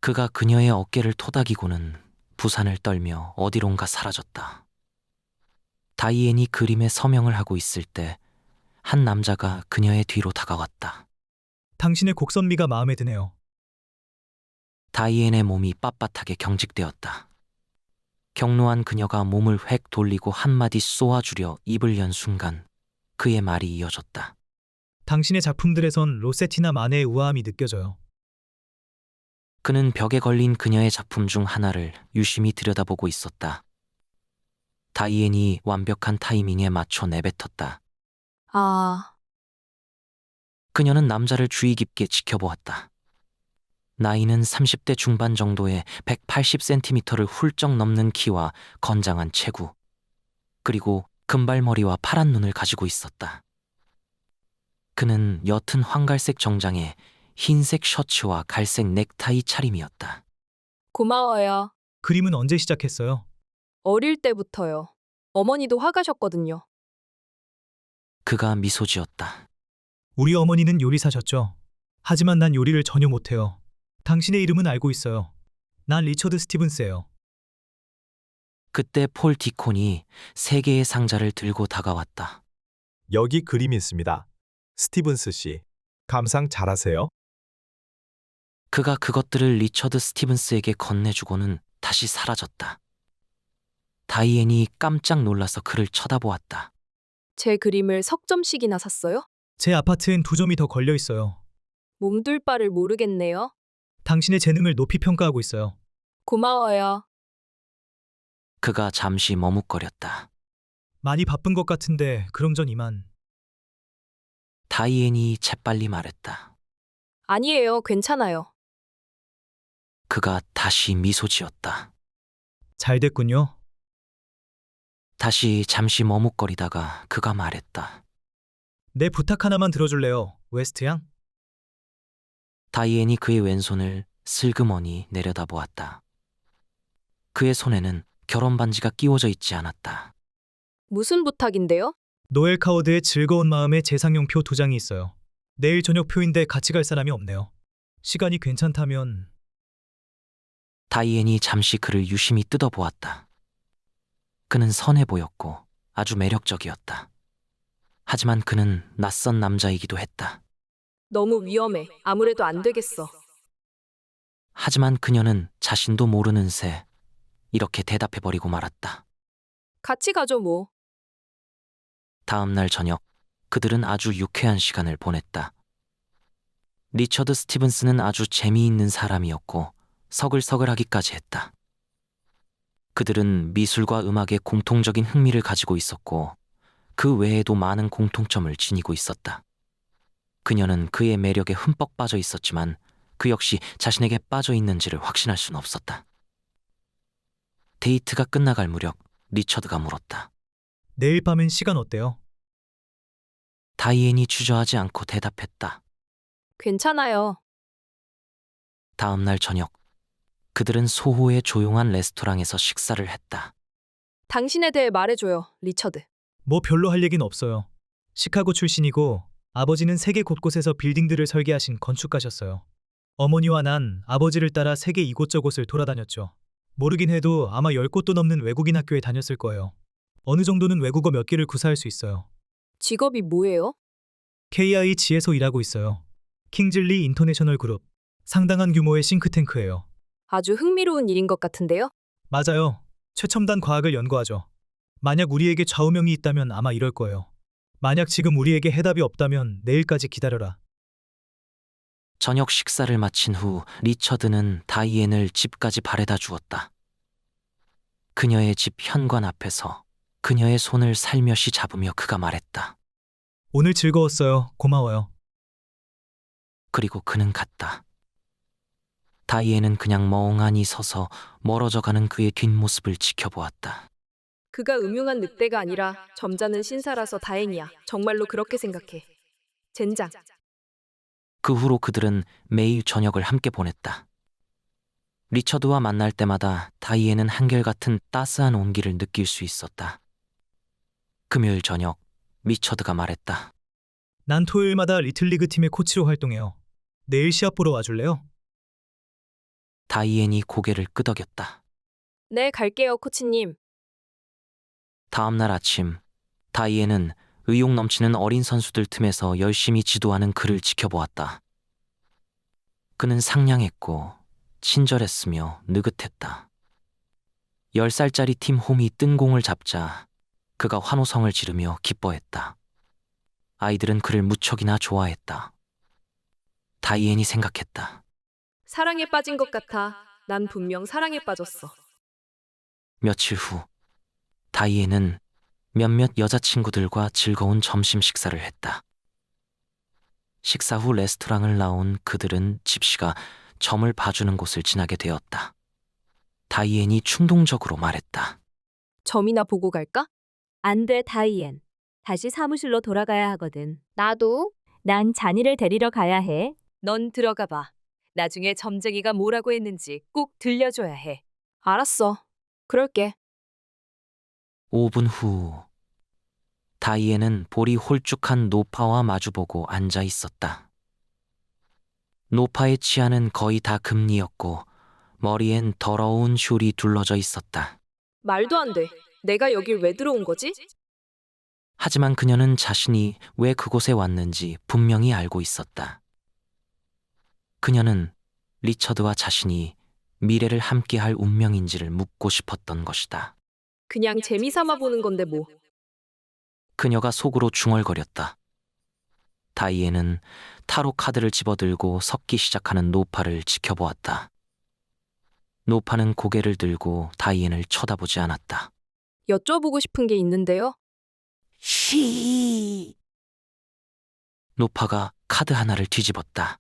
그가 그녀의 어깨를 토닥이고는 부산을 떨며 어디론가 사라졌다. 다이앤이 그림에 서명을 하고 있을 때 한 남자가 그녀의 뒤로 다가왔다. 당신의 곡선미가 마음에 드네요. 다이앤의 몸이 빳빳하게 경직되었다. 경로한 그녀가 몸을 획 돌리고 한마디 쏘아주려 입을 연 순간 그의 말이 이어졌다. 당신의 작품들에선 로세티나 마네의 우아함이 느껴져요. 그는 벽에 걸린 그녀의 작품 중 하나를 유심히 들여다보고 있었다. 다이앤이 완벽한 타이밍에 맞춰 내뱉었다. 아, 그녀는 남자를 주의 깊게 지켜보았다. 나이는 30대 중반 정도의 180cm를 훌쩍 넘는 키와 건장한 체구, 그리고 금발머리와 파란 눈을 가지고 있었다. 그는 옅은 황갈색 정장에 흰색 셔츠와 갈색 넥타이 차림이었다. 고마워요. 그림은 언제 시작했어요? 어릴 때부터요. 어머니도 화가셨거든요. 그가 미소 지었다. 우리 어머니는 요리사셨죠. 하지만 난 요리를 전혀 못해요. 당신의 이름은 알고 있어요. 난 리처드 스티븐스예요. 그때 폴 디콘이 3개의 상자를 들고 다가왔다. 여기 그림이 있습니다. 스티븐스 씨, 감상 잘하세요? 그가 그것들을 리처드 스티븐스에게 건네주고는 다시 사라졌다. 다이앤이 깜짝 놀라서 그를 쳐다보았다. 제 그림을 석점씩이나 샀어요? 제 아파트엔 2점이 더 걸려 있어요. 몸둘 바를 모르겠네요. 당신의 재능을 높이 평가하고 있어요. 고마워요. 그가 잠시 머뭇거렸다. 많이 바쁜 것 같은데 그럼 전 이만. 다이앤이 재빨리 말했다. 아니에요, 괜찮아요. 그가 다시 미소 지었다. 잘 됐군요. 다시 잠시 머뭇거리다가 그가 말했다. 내 부탁 하나만 들어줄래요, 웨스트 양? 다이앤이 그의 왼손을 슬그머니 내려다보았다. 그의 손에는 결혼 반지가 끼워져 있지 않았다. 무슨 부탁인데요? 노엘 카워드의 즐거운 마음의 재상용표 2장이 있어요. 내일 저녁 표인데 같이 갈 사람이 없네요. 시간이 괜찮다면... 다이앤이 잠시 그를 유심히 뜯어보았다. 그는 선해 보였고 아주 매력적이었다. 하지만 그는 낯선 남자이기도 했다. 너무 위험해. 아무래도 안 되겠어. 하지만 그녀는 자신도 모르는 새 이렇게 대답해버리고 말았다. 같이 가죠 뭐. 다음 날 저녁 그들은 아주 유쾌한 시간을 보냈다. 리처드 스티븐스는 아주 재미있는 사람이었고 서글서글하기까지 했다. 그들은 미술과 음악에 공통적인 흥미를 가지고 있었고 그 외에도 많은 공통점을 지니고 있었다. 그녀는 그의 매력에 흠뻑 빠져 있었지만 그 역시 자신에게 빠져 있는지를 확신할 수는 없었다. 데이트가 끝나갈 무렵 리처드가 물었다. 내일 밤엔 시간 어때요? 다이앤이 주저하지 않고 대답했다. 괜찮아요. 다음 날 저녁 그들은 소호의 조용한 레스토랑에서 식사를 했다. 당신에 대해 말해줘요, 리처드. 뭐 별로 할 얘긴 없어요. 시카고 출신이고 아버지는 세계 곳곳에서 빌딩들을 설계하신 건축가셨어요. 어머니와 난 아버지를 따라 세계 이곳저곳을 돌아다녔죠. 모르긴 해도 아마 10곳도 넘는 외국인 학교에 다녔을 거예요. 어느 정도는 외국어 몇 개를 구사할 수 있어요. 직업이 뭐예요? KIG에서 일하고 있어요. 킹즐리 인터내셔널 그룹. 상당한 규모의 싱크탱크예요. 아주 흥미로운 일인 것 같은데요? 맞아요. 최첨단 과학을 연구하죠. 만약 우리에게 좌우명이 있다면 아마 이럴 거예요. 만약 지금 우리에게 해답이 없다면 내일까지 기다려라. 저녁 식사를 마친 후 리처드는 다이앤을 집까지 바래다 주었다. 그녀의 집 현관 앞에서 그녀의 손을 살며시 잡으며 그가 말했다. 오늘 즐거웠어요. 고마워요. 그리고 그는 갔다. 다이앤은 그냥 멍하니 서서 멀어져가는 그의 뒷모습을 지켜보았다. 그가 음흉한 늑대가 아니라 점잖은 신사라서 다행이야. 정말로 그렇게 생각해. 젠장. 그 후로 그들은 매일 저녁을 함께 보냈다. 리처드와 만날 때마다 다이앤은 한결같은 따스한 온기를 느낄 수 있었다. 금요일 저녁 리처드가 말했다. 난 토요일마다 리틀리그 팀의 코치로 활동해요. 내일 시합 보러 와줄래요? 다이앤이 고개를 끄덕였다. 네, 갈게요, 코치님. 다음 날 아침 다이앤은 의욕 넘치는 어린 선수들 틈에서 열심히 지도하는 그를 지켜보았다. 그는 상냥했고 친절했으며 느긋했다. 10살짜리 팀 홈이 뜬 공을 잡자 그가 환호성을 지르며 기뻐했다. 아이들은 그를 무척이나 좋아했다. 다이앤이 생각했다. 사랑에 빠진 것 같아. 난 분명 사랑에 빠졌어. 며칠 후 다이앤은 몇몇 여자친구들과 즐거운 점심 식사를 했다. 식사 후 레스토랑을 나온 그들은 집시가 점을 봐주는 곳을 지나게 되었다. 다이앤이 충동적으로 말했다. 점이나 보고 갈까? 안 돼, 다이앤. 다시 사무실로 돌아가야 하거든. 나도. 난 잔이를 데리러 가야 해. 넌 들어가 봐. 나중에 점쟁이가 뭐라고 했는지 꼭 들려줘야 해. 알았어. 그럴게. 5분 후 다이앤은 볼이 홀쭉한 노파와 마주보고 앉아 있었다. 노파의 치아는 거의 다 금리였고 머리엔 더러운 숄이 둘러져 있었다. 말도 안 돼. 내가 여길 왜 들어온 거지? 하지만 그녀는 자신이 왜 그곳에 왔는지 분명히 알고 있었다. 그녀는 리처드와 자신이 미래를 함께할 운명인지를 묻고 싶었던 것이다. 그냥 재미삼아 보는 건데 뭐. 그녀가 속으로 중얼거렸다. 다이앤은 타로 카드를 집어들고 섞기 시작하는 노파를 지켜보았다. 노파는 고개를 들고 다이앤을 쳐다보지 않았다. 여쭤보고 싶은 게 있는데요. 시. 노파가 카드 하나를 뒤집었다.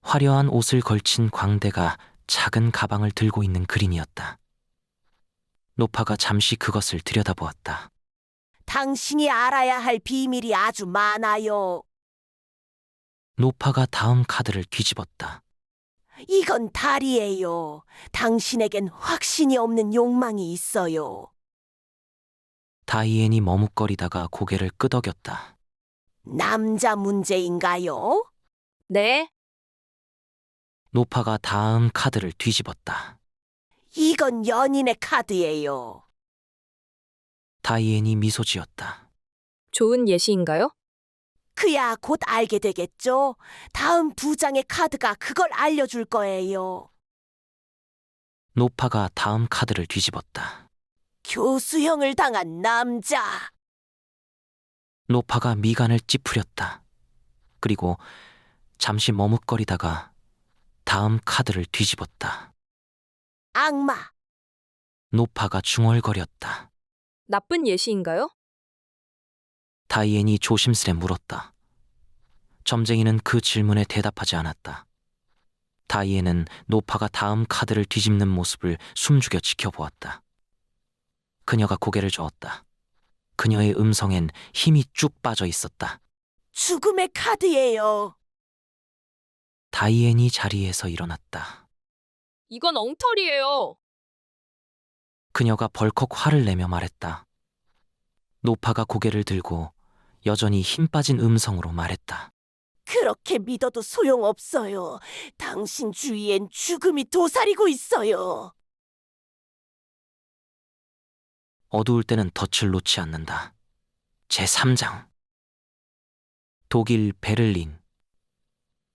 화려한 옷을 걸친 광대가 작은 가방을 들고 있는 그림이었다. 노파가 잠시 그것을 들여다보았다. 당신이 알아야 할 비밀이 아주 많아요. 노파가 다음 카드를 뒤집었다. 이건 달이에요. 당신에겐 확신이 없는 욕망이 있어요. 다이앤이 머뭇거리다가 고개를 끄덕였다. 남자 문제인가요? 네. 노파가 다음 카드를 뒤집었다. 이건 연인의 카드예요. 다이앤이 미소 지었다. 좋은 예시인가요? 그야 곧 알게 되겠죠. 다음 두 장의 카드가 그걸 알려줄 거예요. 노파가 다음 카드를 뒤집었다. 교수형을 당한 남자. 노파가 미간을 찌푸렸다. 그리고 잠시 머뭇거리다가 다음 카드를 뒤집었다. 악마. 노파가 중얼거렸다. 나쁜 예시인가요? 다이앤이 조심스레 물었다. 점쟁이는 그 질문에 대답하지 않았다. 다이앤은 노파가 다음 카드를 뒤집는 모습을 숨죽여 지켜보았다. 그녀가 고개를 저었다. 그녀의 음성엔 힘이 쭉 빠져 있었다. 죽음의 카드예요. 다이앤이 자리에서 일어났다. 이건 엉터리예요. 그녀가 벌컥 화를 내며 말했다. 노파가 고개를 들고 여전히 힘 빠진 음성으로 말했다. 그렇게 믿어도 소용없어요. 당신 주위엔 죽음이 도사리고 있어요. 어두울 때는 덫을 놓지 않는다. 제3장. 독일 베를린.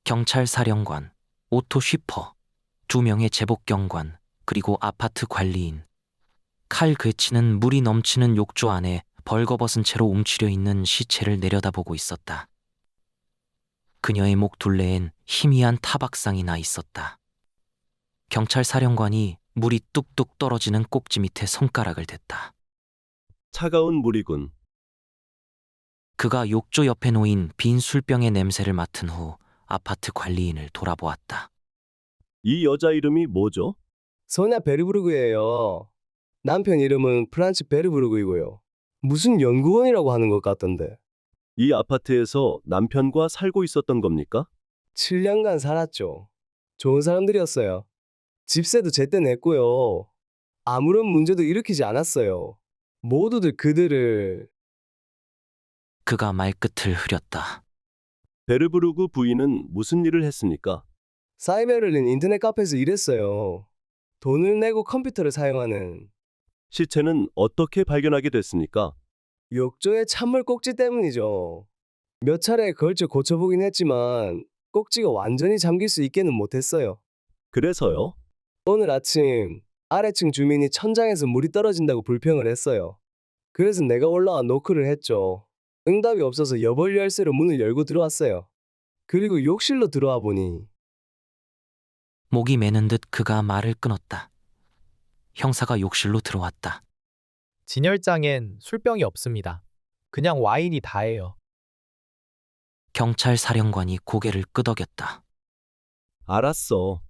경찰 사령관, 오토 쉬퍼, 2명의 제복경관, 그리고 아파트 관리인. 칼 괴치는 물이 넘치는 욕조 안에 벌거벗은 채로 움츠려 있는 시체를 내려다보고 있었다. 그녀의 목 둘레엔 희미한 타박상이 나 있었다. 경찰 사령관이 물이 뚝뚝 떨어지는 꼭지 밑에 손가락을 댔다. 차가운 물이군. 그가 욕조 옆에 놓인 빈 술병의 냄새를 맡은 후 아파트 관리인을 돌아보았다. 이 여자 이름이 뭐죠? 소냐 베르부르그예요. 남편 이름은 프란츠 베르부르그이고요. 무슨 연구원이라고 하는 것 같던데. 이 아파트에서 남편과 살고 있었던 겁니까? 7년간 살았죠. 좋은 사람들이었어요. 집세도 제때 냈고요. 아무런 문제도 일으키지 않았어요. 모두들 그들을... 그가 말끝을 흐렸다. 베르부르그 부인은 무슨 일을 했습니까? 사이베를린 인터넷 카페에서 일했어요. 돈을 내고 컴퓨터를 사용하는... 시체는 어떻게 발견하게 됐습니까? 욕조의 찬물 꼭지 때문이죠. 몇 차례에 걸쳐 고쳐보긴 했지만 꼭지가 완전히 잠길 수 있게는 못했어요. 그래서요? 오늘 아침 아래층 주민이 천장에서 물이 떨어진다고 불평을 했어요. 그래서 내가 올라와 노크를 했죠. 응답이 없어서 여벌 열쇠로 문을 열고 들어왔어요. 그리고 욕실로 들어와 보니 목이 메는 듯 그가 말을 끊었다. 형사가 욕실로 들어왔다. 진열장엔 술병이 없습니다. 그냥 와인이 다예요. 경찰 사령관이 고개를 끄덕였다. 알았어.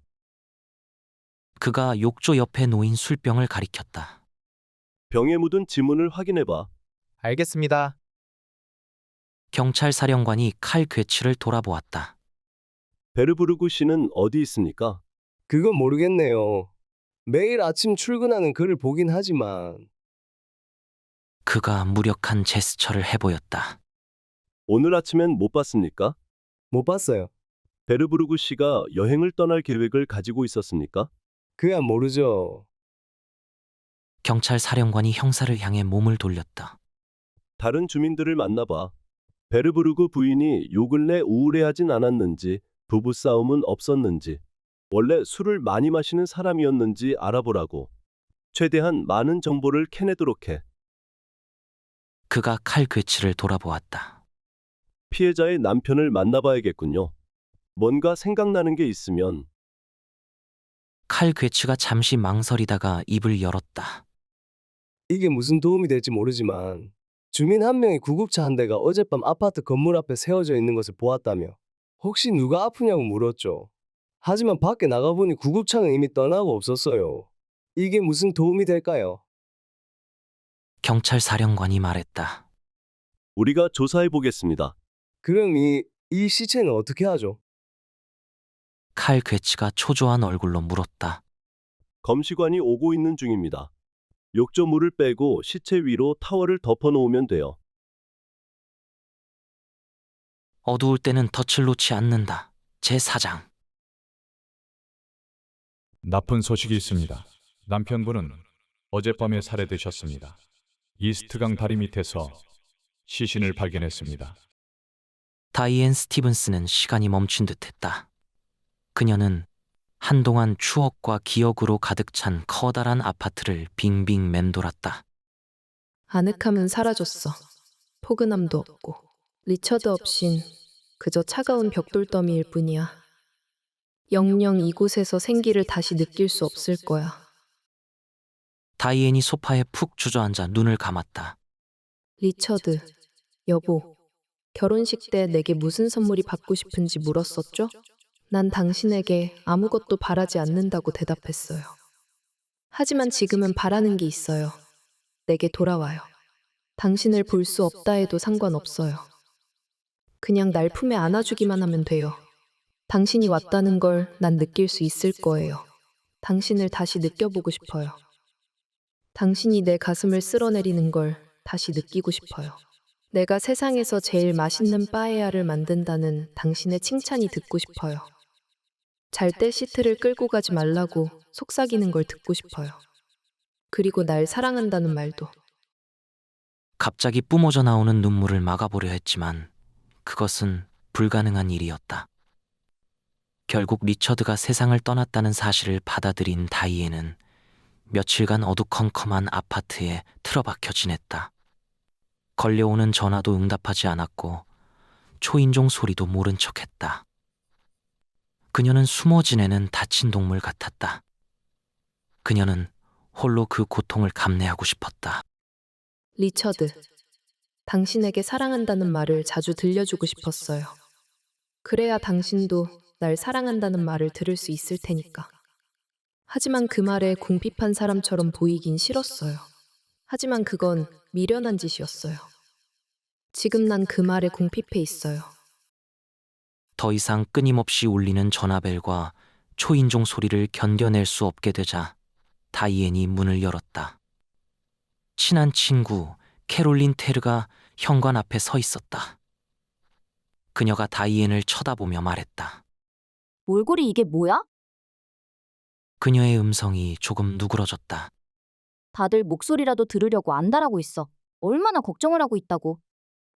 그가 욕조 옆에 놓인 술병을 가리켰다. 병에 묻은 지문을 확인해봐. 알겠습니다. 경찰 사령관이 칼 괴치를 돌아보았다. 베르부르그 씨는 어디 있습니까? 그건 모르겠네요. 매일 아침 출근하는 그를 보긴 하지만 그가 무력한 제스처를 해보였다. 오늘 아침엔 못 봤습니까? 못 봤어요. 베르부르그 씨가 여행을 떠날 계획을 가지고 있었습니까? 그야 모르죠. 경찰 사령관이 형사를 향해 몸을 돌렸다. 다른 주민들을 만나봐. 베르부르그 부인이 요 근래 우울해하진 않았는지, 부부싸움은 없었는지, 원래 술을 많이 마시는 사람이었는지 알아보라고. 최대한 많은 정보를 캐내도록 해. 그가 칼 괴치를 돌아보았다. 피해자의 남편을 만나봐야겠군요. 뭔가 생각나는 게 있으면. 칼 괴치가 잠시 망설이다가 입을 열었다. 이게 무슨 도움이 될지 모르지만 주민 한 명이 구급차 한 대가 어젯밤 아파트 건물 앞에 세워져 있는 것을 보았다며 혹시 누가 아프냐고 물었죠. 하지만 밖에 나가보니 구급차는 이미 떠나고 없었어요. 이게 무슨 도움이 될까요? 경찰 사령관이 말했다. 우리가 조사해 보겠습니다. 그럼 이 시체는 어떻게 하죠? 칼 괴치가 초조한 얼굴로 물었다. 검시관이 오고 있는 중입니다. 욕조 물을 빼고 시체 위로 타월을 덮어 놓으면 돼요. 어두울 때는 덫을 놓지 않는다. 제4장. 나쁜 소식이 있습니다. 남편분은 어젯밤에 살해되셨습니다. 이스트강 다리 밑에서 시신을 발견했습니다. 다이앤 스티븐스는 시간이 멈춘 듯했다. 그녀는 한동안 추억과 기억으로 가득 찬 커다란 아파트를 빙빙 맴돌았다. 아늑함은 사라졌어. 포근함도 없고. 리처드 없인 그저 차가운 벽돌더미일 뿐이야. 영영 이곳에서 생기를 다시 느낄 수 없을 거야. 다이앤이 소파에 푹 주저앉아 눈을 감았다. 리처드, 여보, 결혼식 때 내게 무슨 선물이 받고 싶은지 물었었죠? 난 당신에게 아무것도 바라지 않는다고 대답했어요. 하지만 지금은 바라는 게 있어요. 내게 돌아와요. 당신을 볼 수 없다 해도 상관없어요. 그냥 날 품에 안아주기만 하면 돼요. 당신이 왔다는 걸 난 느낄 수 있을 거예요. 당신을 다시 느껴보고 싶어요. 당신이 내 가슴을 쓸어내리는 걸 다시 느끼고 싶어요. 내가 세상에서 제일 맛있는 빠에야를 만든다는 당신의 칭찬이 듣고 싶어요. 잘 때 시트를 끌고 가지 말라고 속삭이는 걸 듣고 싶어요. 그리고 날 사랑한다는 말도. 갑자기 뿜어져 나오는 눈물을 막아보려 했지만 그것은 불가능한 일이었다. 결국 리처드가 세상을 떠났다는 사실을 받아들인 다이앤은 며칠간 어두컴컴한 아파트에 틀어박혀 지냈다. 걸려오는 전화도 응답하지 않았고 초인종 소리도 모른 척했다. 그녀는 숨어 지내는 다친 동물 같았다. 그녀는 홀로 그 고통을 감내하고 싶었다. 리처드, 당신에게 사랑한다는 말을 자주 들려주고 싶었어요. 그래야 당신도 날 사랑한다는 말을 들을 수 있을 테니까. 하지만 그 말에 궁핍한 사람처럼 보이긴 싫었어요. 하지만 그건 미련한 짓이었어요. 지금 난 그 말에 궁핍해 있어요. 더 이상 끊임없이 울리는 전화벨과 초인종 소리를 견뎌낼 수 없게 되자 다이앤이 문을 열었다. 친한 친구 캐롤린 테르가 현관 앞에 서 있었다. 그녀가 다이앤을 쳐다보며 말했다. 몰골이 이게 뭐야? 그녀의 음성이 조금 누그러졌다. 다들 목소리라도 들으려고 안달하고 있어. 얼마나 걱정을 하고 있다고.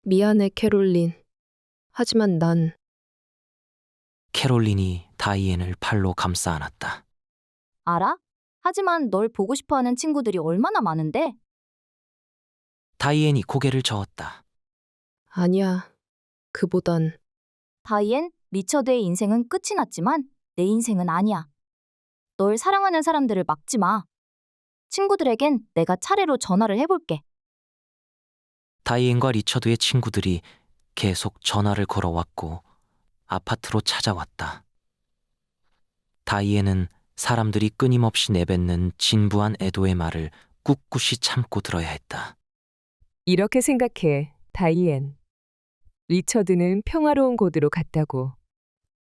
미안해, 캐롤린. 하지만 난 캐롤린이 다이앤을 팔로 감싸 안았다. 알아? 하지만 널 보고 싶어하는 친구들이 얼마나 많은데? 다이앤이 고개를 저었다. 아니야. 그보단 다이앤, 리처드의 인생은 끝이 났지만 내 인생은 아니야. 널 사랑하는 사람들을 막지 마. 친구들에겐 내가 차례로 전화를 해볼게. 다이앤과 리처드의 친구들이 계속 전화를 걸어왔고 아파트로 찾아왔다. 다이앤은 사람들이 끊임없이 내뱉는 진부한 애도의 말을 꿋꿋이 참고 들어야 했다. 이렇게 생각해, 다이앤. 리처드는 평화로운 곳으로 갔다고.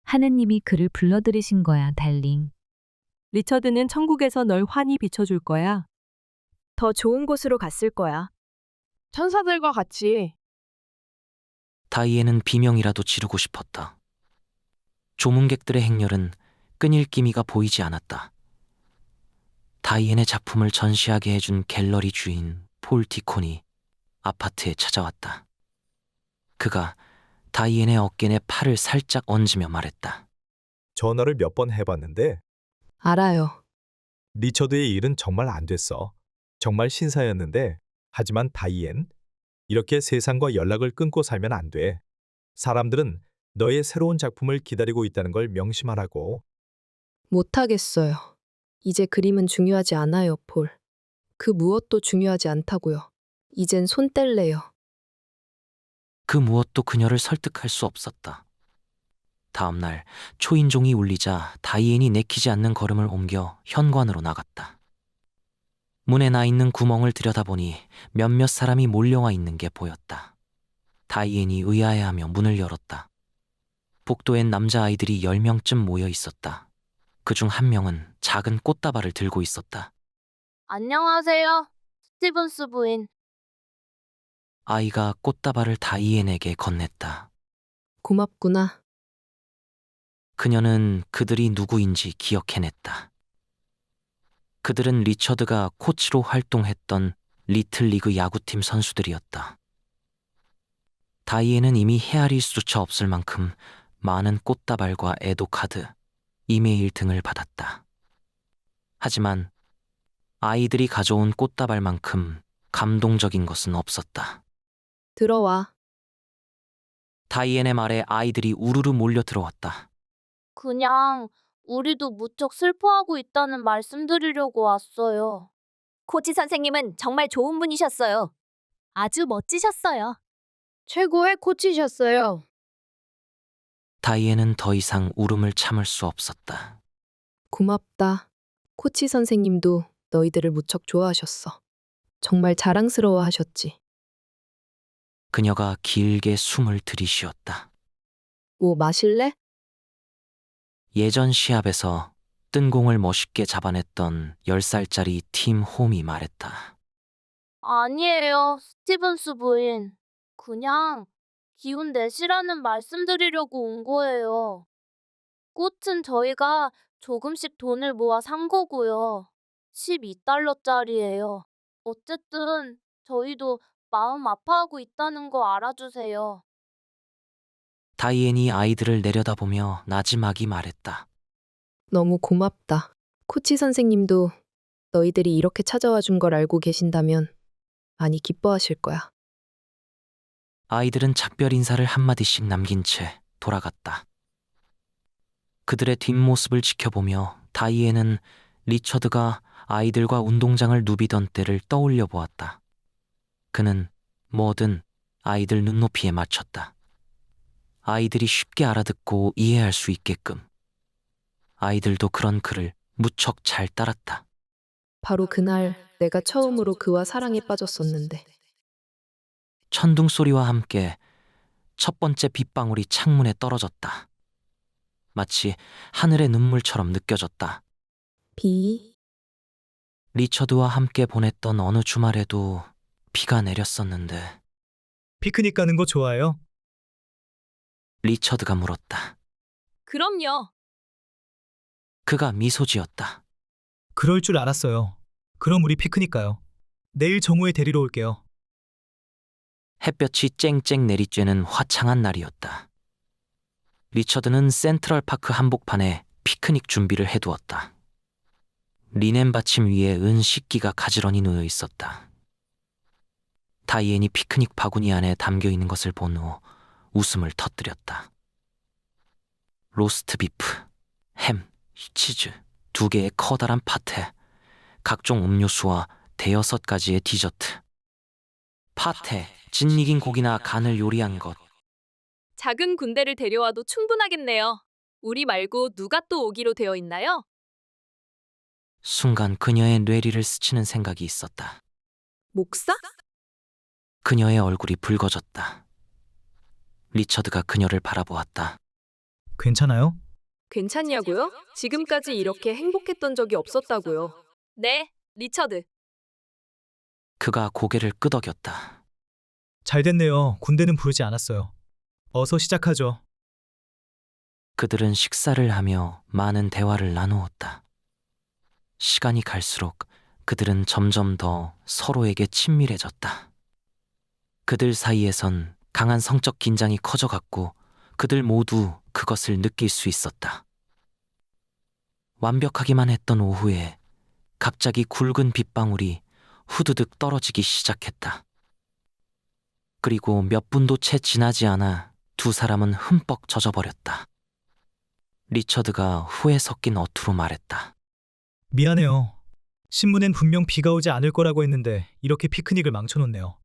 하느님이 그를 불러들이신 거야, 달링. 리처드는 천국에서 널 환히 비춰줄 거야. 더 좋은 곳으로 갔을 거야. 천사들과 같이. 다이앤은 비명이라도 지르고 싶었다. 조문객들의 행렬은 끊일 기미가 보이지 않았다. 다이앤의 작품을 전시하게 해준 갤러리 주인 폴 디콘이 아파트에 찾아왔다. 그가 다이앤의 어깨 내 팔을 살짝 얹으며 말했다. 전화를 몇 번 해봤는데 알아요. 리처드의 일은 정말 안 됐어. 정말 신사였는데 하지만 다이앤, 이렇게 세상과 연락을 끊고 살면 안 돼. 사람들은 너의 새로운 작품을 기다리고 있다는 걸 명심하라고. 못하겠어요. 이제 그림은 중요하지 않아요, 폴. 그 무엇도 중요하지 않다고요. 이젠 손 뗄래요. 그 무엇도 그녀를 설득할 수 없었다. 다음 날 초인종이 울리자 다이앤이 내키지 않는 걸음을 옮겨 현관으로 나갔다. 문에 나 있는 구멍을 들여다보니 몇몇 사람이 몰려와 있는 게 보였다. 다이앤이 의아해하며 문을 열었다. 복도엔 남자아이들이 10명쯤 모여 있었다. 그중 한 명은 작은 꽃다발을 들고 있었다. 안녕하세요, 스티븐스 부인. 아이가 꽃다발을 다이앤에게 건넸다. 고맙구나. 그녀는 그들이 누구인지 기억해냈다. 그들은 리처드가 코치로 활동했던 리틀리그 야구팀 선수들이었다. 다이앤은 이미 헤아릴 수조차 없을 만큼 많은 꽃다발과 애도카드, 이메일 등을 받았다. 하지만 아이들이 가져온 꽃다발만큼 감동적인 것은 없었다. 들어와. 다이앤의 말에 아이들이 우르르 몰려 들어왔다. 그냥 우리도 무척 슬퍼하고 있다는 말씀드리려고 왔어요. 코치 선생님은 정말 좋은 분이셨어요. 아주 멋지셨어요. 최고의 코치셨어요. 다이앤은 더 이상 울음을 참을 수 없었다. 고맙다. 코치 선생님도 너희들을 무척 좋아하셨어. 정말 자랑스러워 하셨지. 그녀가 길게 숨을 들이쉬었다. 뭐 마실래? 예전 시합에서 뜬 공을 멋있게 잡아냈던 10살짜리 팀 홈이 말했다. 아니에요, 스티븐스 부인. 그냥 기운 내시라는 말씀드리려고 온 거예요. 꽃은 저희가 조금씩 돈을 모아 산 거고요. 12달러짜리예요. 어쨌든 저희도 마음 아파하고 있다는 거 알아주세요. 다이앤이 아이들을 내려다보며 나지막이 말했다. 너무 고맙다. 코치 선생님도 너희들이 이렇게 찾아와 준 걸 알고 계신다면 많이 기뻐하실 거야. 아이들은 작별 인사를 한마디씩 남긴 채 돌아갔다. 그들의 뒷모습을 지켜보며 다이앤은 리처드가 아이들과 운동장을 누비던 때를 떠올려 보았다. 그는 뭐든 아이들 눈높이에 맞췄다. 아이들이 쉽게 알아듣고 이해할 수 있게끔. 아이들도 그런 그를 무척 잘 따랐다. 바로 그날 내가 처음으로 그와 사랑에 빠졌었는데. 천둥 소리와 함께 첫 번째 빗방울이 창문에 떨어졌다. 마치 하늘의 눈물처럼 느껴졌다. 비? 리처드와 함께 보냈던 어느 주말에도 비가 내렸었는데 피크닉 가는 거 좋아해요? 리처드가 물었다. 그럼요. 그가 미소 지었다. 그럴 줄 알았어요. 그럼 우리 피크닉 가요. 내일 정오에 데리러 올게요. 햇볕이 쨍쨍 내리쬐는 화창한 날이었다. 리처드는 센트럴파크 한복판에 피크닉 준비를 해두었다. 리넨 받침 위에 은 식기가 가지런히 놓여 있었다. 다이앤이 피크닉 바구니 안에 담겨 있는 것을 본 후 웃음을 터뜨렸다. 로스트 비프, 햄, 치즈, 2개의 커다란 파테, 각종 음료수와 5-6가지의 디저트. 파테, 진 익인 고기나 간을 요리한 것. 작은 군대를 데려와도 충분하겠네요. 우리 말고 누가 또 오기로 되어 있나요? 순간 그녀의 뇌리를 스치는 생각이 있었다. 목사? 그녀의 얼굴이 붉어졌다. 리처드가 그녀를 바라보았다. 괜찮아요? 괜찮냐고요? 지금까지 이렇게 행복했던 적이 없었다고요. 네, 리처드. 그가 고개를 끄덕였다. 잘 됐네요. 군대는 부르지 않았어요. 어서 시작하죠. 그들은 식사를 하며 많은 대화를 나누었다. 시간이 갈수록 그들은 점점 더 서로에게 친밀해졌다. 그들 사이에선 강한 성적 긴장이 커져갔고 그들 모두 그것을 느낄 수 있었다. 완벽하기만 했던 오후에 갑자기 굵은 빗방울이 후두둑 떨어지기 시작했다. 그리고 몇 분도 채 지나지 않아 두 사람은 흠뻑 젖어버렸다. 리처드가 후회 섞인 어투로 말했다. 미안해요. 신문엔 분명 비가 오지 않을 거라고 했는데 이렇게 피크닉을 망쳐놓네요.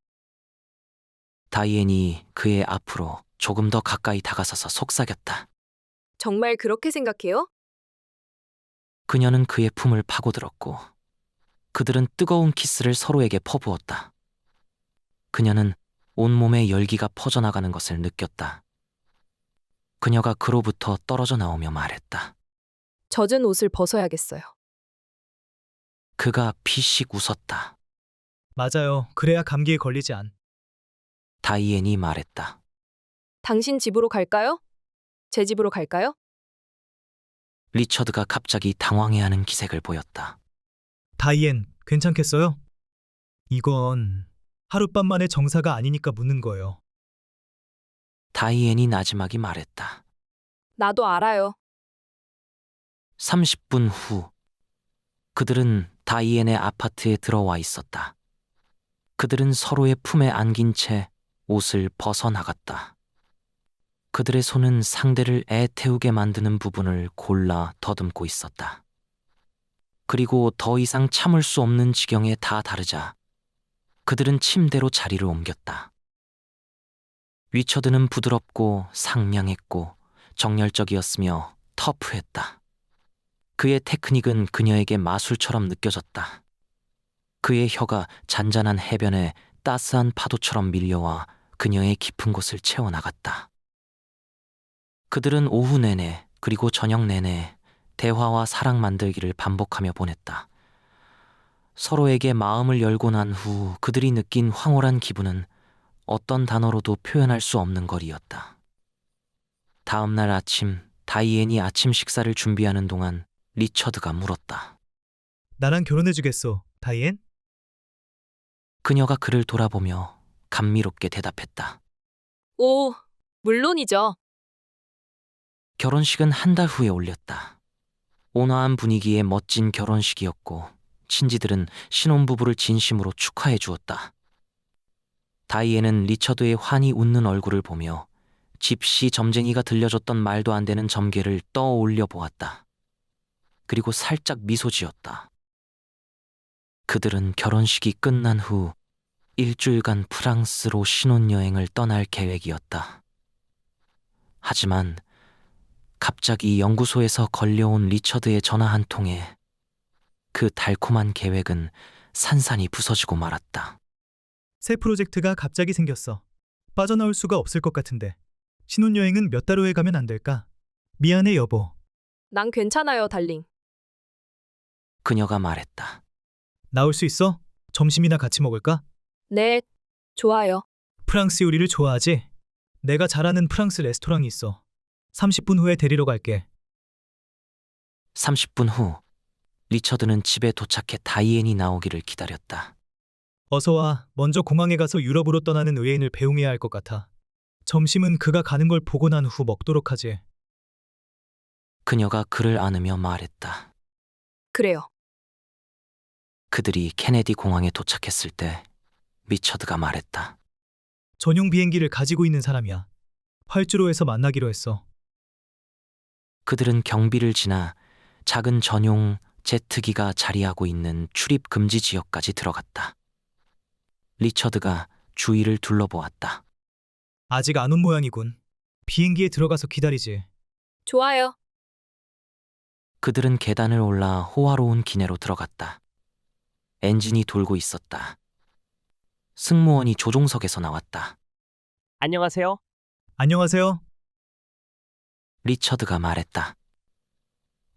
다이앤이 그의 앞으로 조금 더 가까이 다가서서 속삭였다. 정말 그렇게 생각해요? 그녀는 그의 품을 파고들었고 그들은 뜨거운 키스를 서로에게 퍼부었다. 그녀는 온몸에 열기가 퍼져나가는 것을 느꼈다. 그녀가 그로부터 떨어져 나오며 말했다. 젖은 옷을 벗어야겠어요. 그가 피식 웃었다. 맞아요. 그래야 감기에 걸리지 않. 다이앤이 말했다. 당신 집으로 갈까요? 제 집으로 갈까요? 리처드가 갑자기 당황해하는 기색을 보였다. 다이앤, 괜찮겠어요? 이건 하룻밤 만에 정사가 아니니까 묻는 거예요. 다이앤이 나지막이 말했다. 나도 알아요. 30분 후 그들은 다이앤의 아파트에 들어와 있었다. 그들은 서로의 품에 안긴 채 옷을 벗어나갔다. 그들의 손은 상대를 애태우게 만드는 부분을 골라 더듬고 있었다. 그리고 더 이상 참을 수 없는 지경에 다 다르자 그들은 침대로 자리를 옮겼다. 리처드는 부드럽고 상냥했고 정열적이었으며 터프했다. 그의 테크닉은 그녀에게 마술처럼 느껴졌다. 그의 혀가 잔잔한 해변에 따스한 파도처럼 밀려와 그녀의 깊은 곳을 채워나갔다. 그들은 오후 내내 그리고 저녁 내내 대화와 사랑 만들기를 반복하며 보냈다. 서로에게 마음을 열고 난 후 그들이 느낀 황홀한 기분은 어떤 단어로도 표현할 수 없는 거리였다. 다음 날 아침, 다이앤이 아침 식사를 준비하는 동안 리처드가 물었다. 나랑 결혼해주겠어, 다이앤? 그녀가 그를 돌아보며 감미롭게 대답했다. 오, 물론이죠. 결혼식은 한 달 후에 올렸다. 온화한 분위기의 멋진 결혼식이었고 친지들은 신혼부부를 진심으로 축하해 주었다. 다이앤은 리처드의 환히 웃는 얼굴을 보며 집시 점쟁이가 들려줬던 말도 안 되는 점괘를 떠올려 보았다. 그리고 살짝 미소 지었다. 그들은 결혼식이 끝난 후 일주일간 프랑스로 신혼여행을 떠날 계획이었다. 하지만 갑자기 연구소에서 걸려온 리처드의 전화 한 통에 그 달콤한 계획은 산산이 부서지고 말았다. 새 프로젝트가 갑자기 생겼어. 빠져나올 수가 없을 것 같은데. 신혼여행은 몇 달 후에 가면 안 될까? 미안해, 여보. 난 괜찮아요, 달링. 그녀가 말했다. 나올 수 있어? 점심이나 같이 먹을까? 네, 좋아요. 프랑스 요리를 좋아하지? 내가 잘 아는 프랑스 레스토랑이 있어. 30분 후에 데리러 갈게. 30분 후 리처드는 집에 도착해 다이앤이 나오기를 기다렸다. 어서 와. 먼저 공항에 가서 유럽으로 떠나는 의뢰인을 배웅해야 할 것 같아. 점심은 그가 가는 걸 보고 난 후 먹도록 하지. 그녀가 그를 안으며 말했다. 그래요. 그들이 케네디 공항에 도착했을 때 리처드가 말했다. 전용 비행기를 가지고 있는 사람이야. 활주로에서 만나기로 했어. 그들은 경비를 지나 작은 전용 제트기가 자리하고 있는 출입 금지 지역까지 들어갔다. 리처드가 주위를 둘러보았다. 아직 안 온 모양이군. 비행기에 들어가서 기다리지. 좋아요. 그들은 계단을 올라 호화로운 기내로 들어갔다. 엔진이 돌고 있었다. 승무원이 조종석에서 나왔다. 안녕하세요. 안녕하세요. 리처드가 말했다.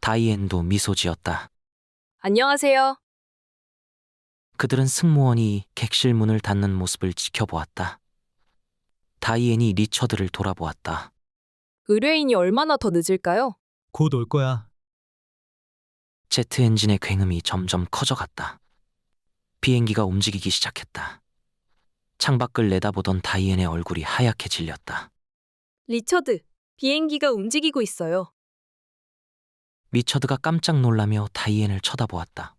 다이앤도 미소 지었다. 안녕하세요. 그들은 승무원이 객실 문을 닫는 모습을 지켜보았다. 다이앤이 리처드를 돌아보았다. 의뢰인이 얼마나 더 늦을까요? 곧 올 거야. 제트 엔진의 굉음이 점점 커져갔다. 비행기가 움직이기 시작했다. 창밖을 내다보던 다이앤의 얼굴이 하얗게 질렸다. 리처드, 비행기가 움직이고 있어요. 리처드가 깜짝 놀라며 다이앤을 쳐다보았다.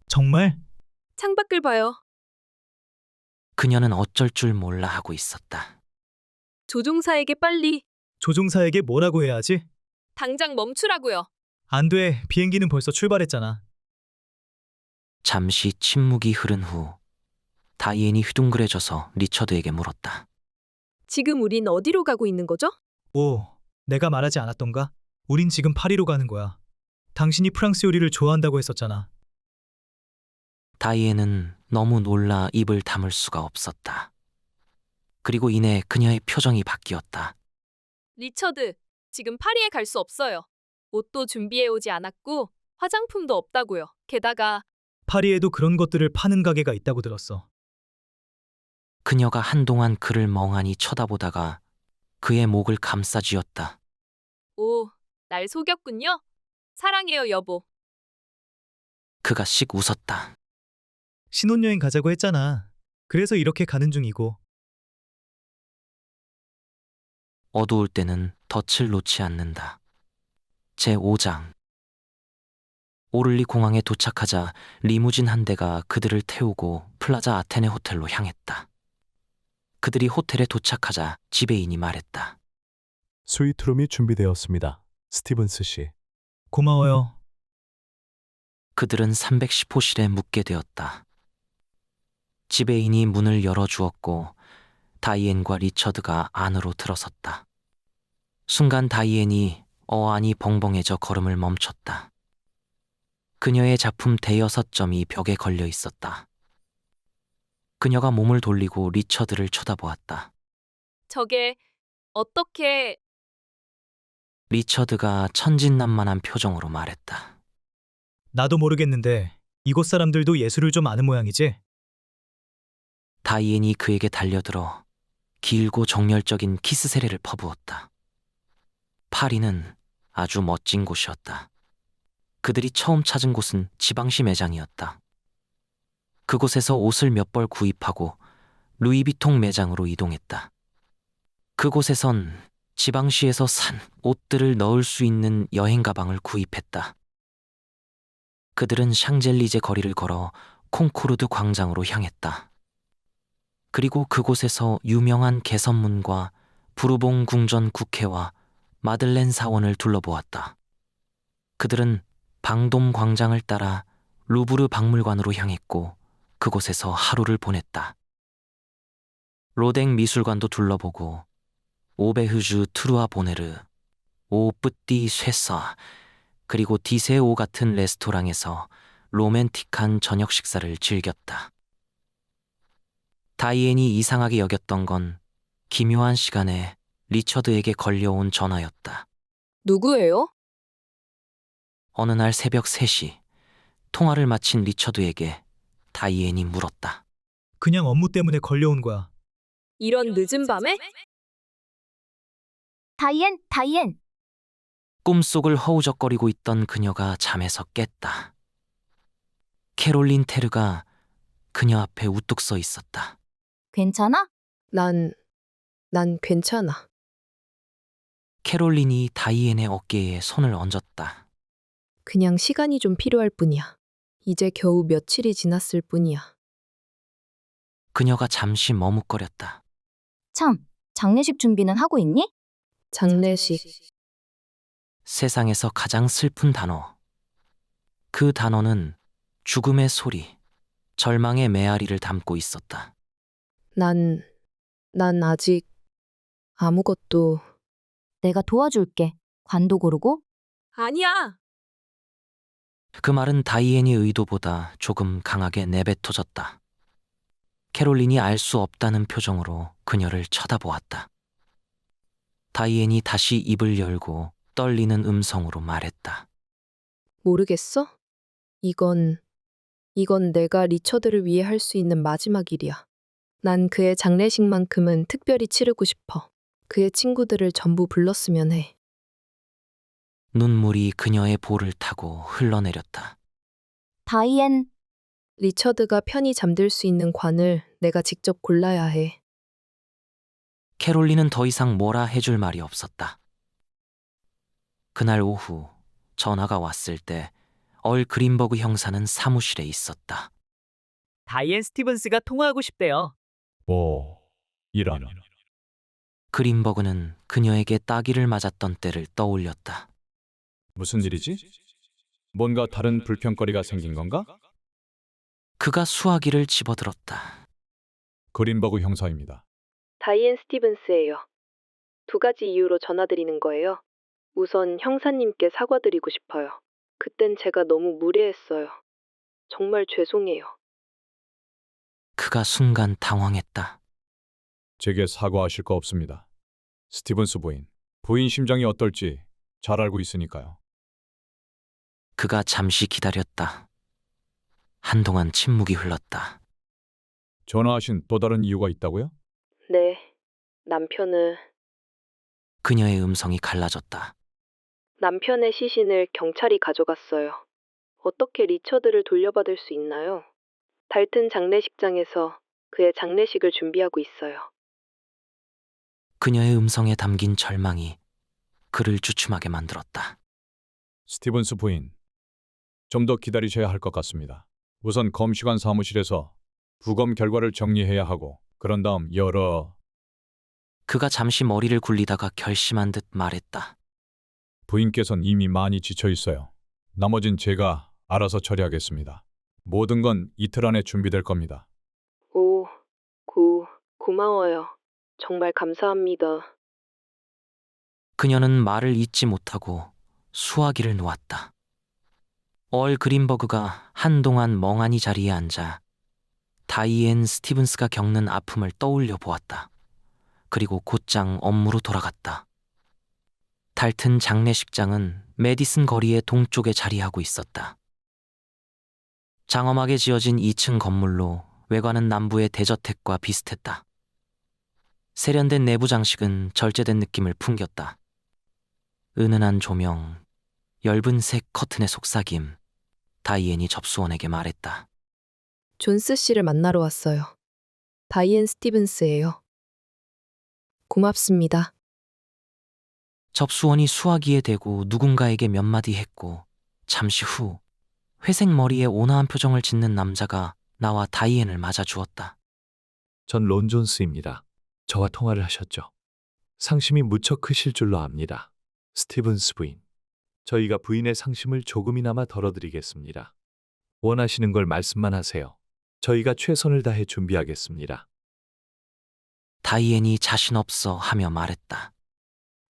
정말? 창밖을 봐요. 그녀는 어쩔 줄 몰라 하고 있었다. 조종사에게 빨리. 조종사에게 뭐라고 해야 하지? 당장 멈추라고요. 안 돼. 비행기는 벌써 출발했잖아. 잠시 침묵이 흐른 후 다이앤이 휘둥그레져서 리처드에게 물었다. 지금 우린 어디로 가고 있는 거죠? 오, 내가 말하지 않았던가? 우린 지금 파리로 가는 거야. 당신이 프랑스 요리를 좋아한다고 했었잖아. 다이앤은 너무 놀라 입을 다물 수가 없었다. 그리고 이내 그녀의 표정이 바뀌었다. 리처드, 지금 파리에 갈 수 없어요. 옷도 준비해 오지 않았고 화장품도 없다고요. 게다가 파리에도 그런 것들을 파는 가게가 있다고 들었어. 그녀가 한동안 그를 멍하니 쳐다보다가 그의 목을 감싸쥐었다. 오, 날 속였군요. 사랑해요, 여보. 그가 씩 웃었다. 신혼여행 가자고 했잖아. 그래서 이렇게 가는 중이고. 어두울 때는 덫을 놓지 않는다. 제5장. 오를리 공항에 도착하자 리무진 한 대가 그들을 태우고 플라자 아테네 호텔로 향했다. 그들이 호텔에 도착하자 지배인이 말했다. 스위트룸이 준비되었습니다. 스티븐스 씨. 고마워요. 그들은 310호실에 묵게 되었다. 지배인이 문을 열어주었고 다이앤과 리처드가 안으로 들어섰다. 순간 다이앤이 어안이 벙벙해져 걸음을 멈췄다. 그녀의 작품 대여섯 점이 벽에 걸려 있었다. 그녀가 몸을 돌리고 리처드를 쳐다보았다. 저게 어떻게... 리처드가 천진난만한 표정으로 말했다. 나도 모르겠는데 이곳 사람들도 예술을 좀 아는 모양이지? 다이앤이 그에게 달려들어 길고 정열적인 키스 세례를 퍼부었다. 파리는 아주 멋진 곳이었다. 그들이 처음 찾은 곳은 지방시 매장이었다. 그곳에서 옷을 몇 벌 구입하고 루이비통 매장으로 이동했다. 그곳에선 지방시에서 산 옷들을 넣을 수 있는 여행 가방을 구입했다. 그들은 샹젤리제 거리를 걸어 콩코르드 광장으로 향했다. 그리고 그곳에서 유명한 개선문과 부르봉 궁전 국회와 마들렌 사원을 둘러보았다. 그들은 방돔 광장을 따라 루브르 박물관으로 향했고 그곳에서 하루를 보냈다. 로댕 미술관도 둘러보고 오베흐주 트루아 보네르, 오뿌띠 쇠사, 그리고 디세오 같은 레스토랑에서 로맨틱한 저녁 식사를 즐겼다. 다이앤이 이상하게 여겼던 건 기묘한 시간에 리처드에게 걸려온 전화였다. 누구예요? 어느 날 새벽 3시, 통화를 마친 리처드에게 다이앤이 물었다. 그냥 업무 때문에 걸려온 거야. 이런 늦은 밤에? 다이앤. 꿈속을 허우적거리고 있던 그녀가 잠에서 깼다. 캐롤린 테르가 그녀 앞에 우뚝 서 있었다. 괜찮아? 난 괜찮아. 캐롤린이 다이앤의 어깨에 손을 얹었다. 그냥 시간이 좀 필요할 뿐이야. 이제 겨우 며칠이 지났을 뿐이야. 그녀가 잠시 머뭇거렸다. 참, 장례식 준비는 하고 있니? 장례식. 세상에서 가장 슬픈 단어. 그 단어는 죽음의 소리, 절망의 메아리를 담고 있었다. 난 아직 아무것도... 내가 도와줄게. 관도 고르고? 아니야! 그 말은 다이앤의 의도보다 조금 강하게 내뱉어졌다. 캐롤린이 알 수 없다는 표정으로 그녀를 쳐다보았다. 다이앤이 다시 입을 열고 떨리는 음성으로 말했다. 모르겠어? 이건 내가 리처드를 위해 할 수 있는 마지막 일이야. 난 그의 장례식만큼은 특별히 치르고 싶어. 그의 친구들을 전부 불렀으면 해. 눈물이 그녀의 볼을 타고 흘러내렸다. 다이앤. 리처드가 편히 잠들 수 있는 관을 내가 직접 골라야 해. 캐롤린은 더 이상 뭐라 해줄 말이 없었다. 그날 오후 전화가 왔을 때 얼 그린버그 형사는 사무실에 있었다. 다이앤 스티븐스가 통화하고 싶대요. 이런. 그린버그는 그녀에게 따기를 맞았던 때를 떠올렸다. 무슨 일이지? 뭔가 다른 불평거리가 생긴 건가? 그가 수화기를 집어들었다. 그린버그 형사입니다. 다이앤 스티븐스예요. 2가지 이유로 전화드리는 거예요. 우선 형사님께 사과드리고 싶어요. 그땐 제가 너무 무례했어요. 정말 죄송해요. 그가 순간 당황했다. 제게 사과하실 거 없습니다. 스티븐스 부인 심정이 어떨지 잘 알고 있으니까요. 그가 잠시 기다렸다. 한동안 침묵이 흘렀다. 전화하신 또 다른 이유가 있다고요? 네, 남편을... 그녀의 음성이 갈라졌다. 남편의 시신을 경찰이 가져갔어요. 어떻게 리처드를 돌려받을 수 있나요? 달튼 장례식장에서 그의 장례식을 준비하고 있어요. 그녀의 음성에 담긴 절망이 그를 주춤하게 만들었다. 스티븐스 부인, 좀 더 기다리셔야 할 것 같습니다. 우선 검시관 사무실에서 부검 결과를 정리해야 하고 그런 다음 그가 잠시 머리를 굴리다가 결심한 듯 말했다. 부인께서는 이미 많이 지쳐 있어요. 나머진 제가 알아서 처리하겠습니다. 모든 건 이틀 안에 준비될 겁니다. 오, 고마워요. 정말 감사합니다. 그녀는 말을 잇지 못하고 수화기를 놓았다. 얼 그린버그가 한동안 멍하니 자리에 앉아 다이앤 스티븐스가 겪는 아픔을 떠올려 보았다. 그리고 곧장 업무로 돌아갔다. 달튼 장례식장은 메디슨 거리의 동쪽에 자리하고 있었다. 장엄하게 지어진 2층 건물로 외관은 남부의 대저택과 비슷했다. 세련된 내부 장식은 절제된 느낌을 풍겼다. 은은한 조명, 엷은 색 커튼의 속삭임, 다이앤이 접수원에게 말했다. 존스 씨를 만나러 왔어요. 다이앤 스티븐스예요. 고맙습니다. 접수원이 수화기에 대고 누군가에게 몇 마디 했고 잠시 후 회색 머리에 온화한 표정을 짓는 남자가 나와 다이앤을 맞아주었다. 전 론 존스입니다. 저와 통화를 하셨죠? 상심이 무척 크실 줄로 압니다. 스티븐스 부인. 저희가 부인의 상심을 조금이나마 덜어드리겠습니다. 원하시는 걸 말씀만 하세요. 저희가 최선을 다해 준비하겠습니다. 다이앤이 자신 없어 하며 말했다.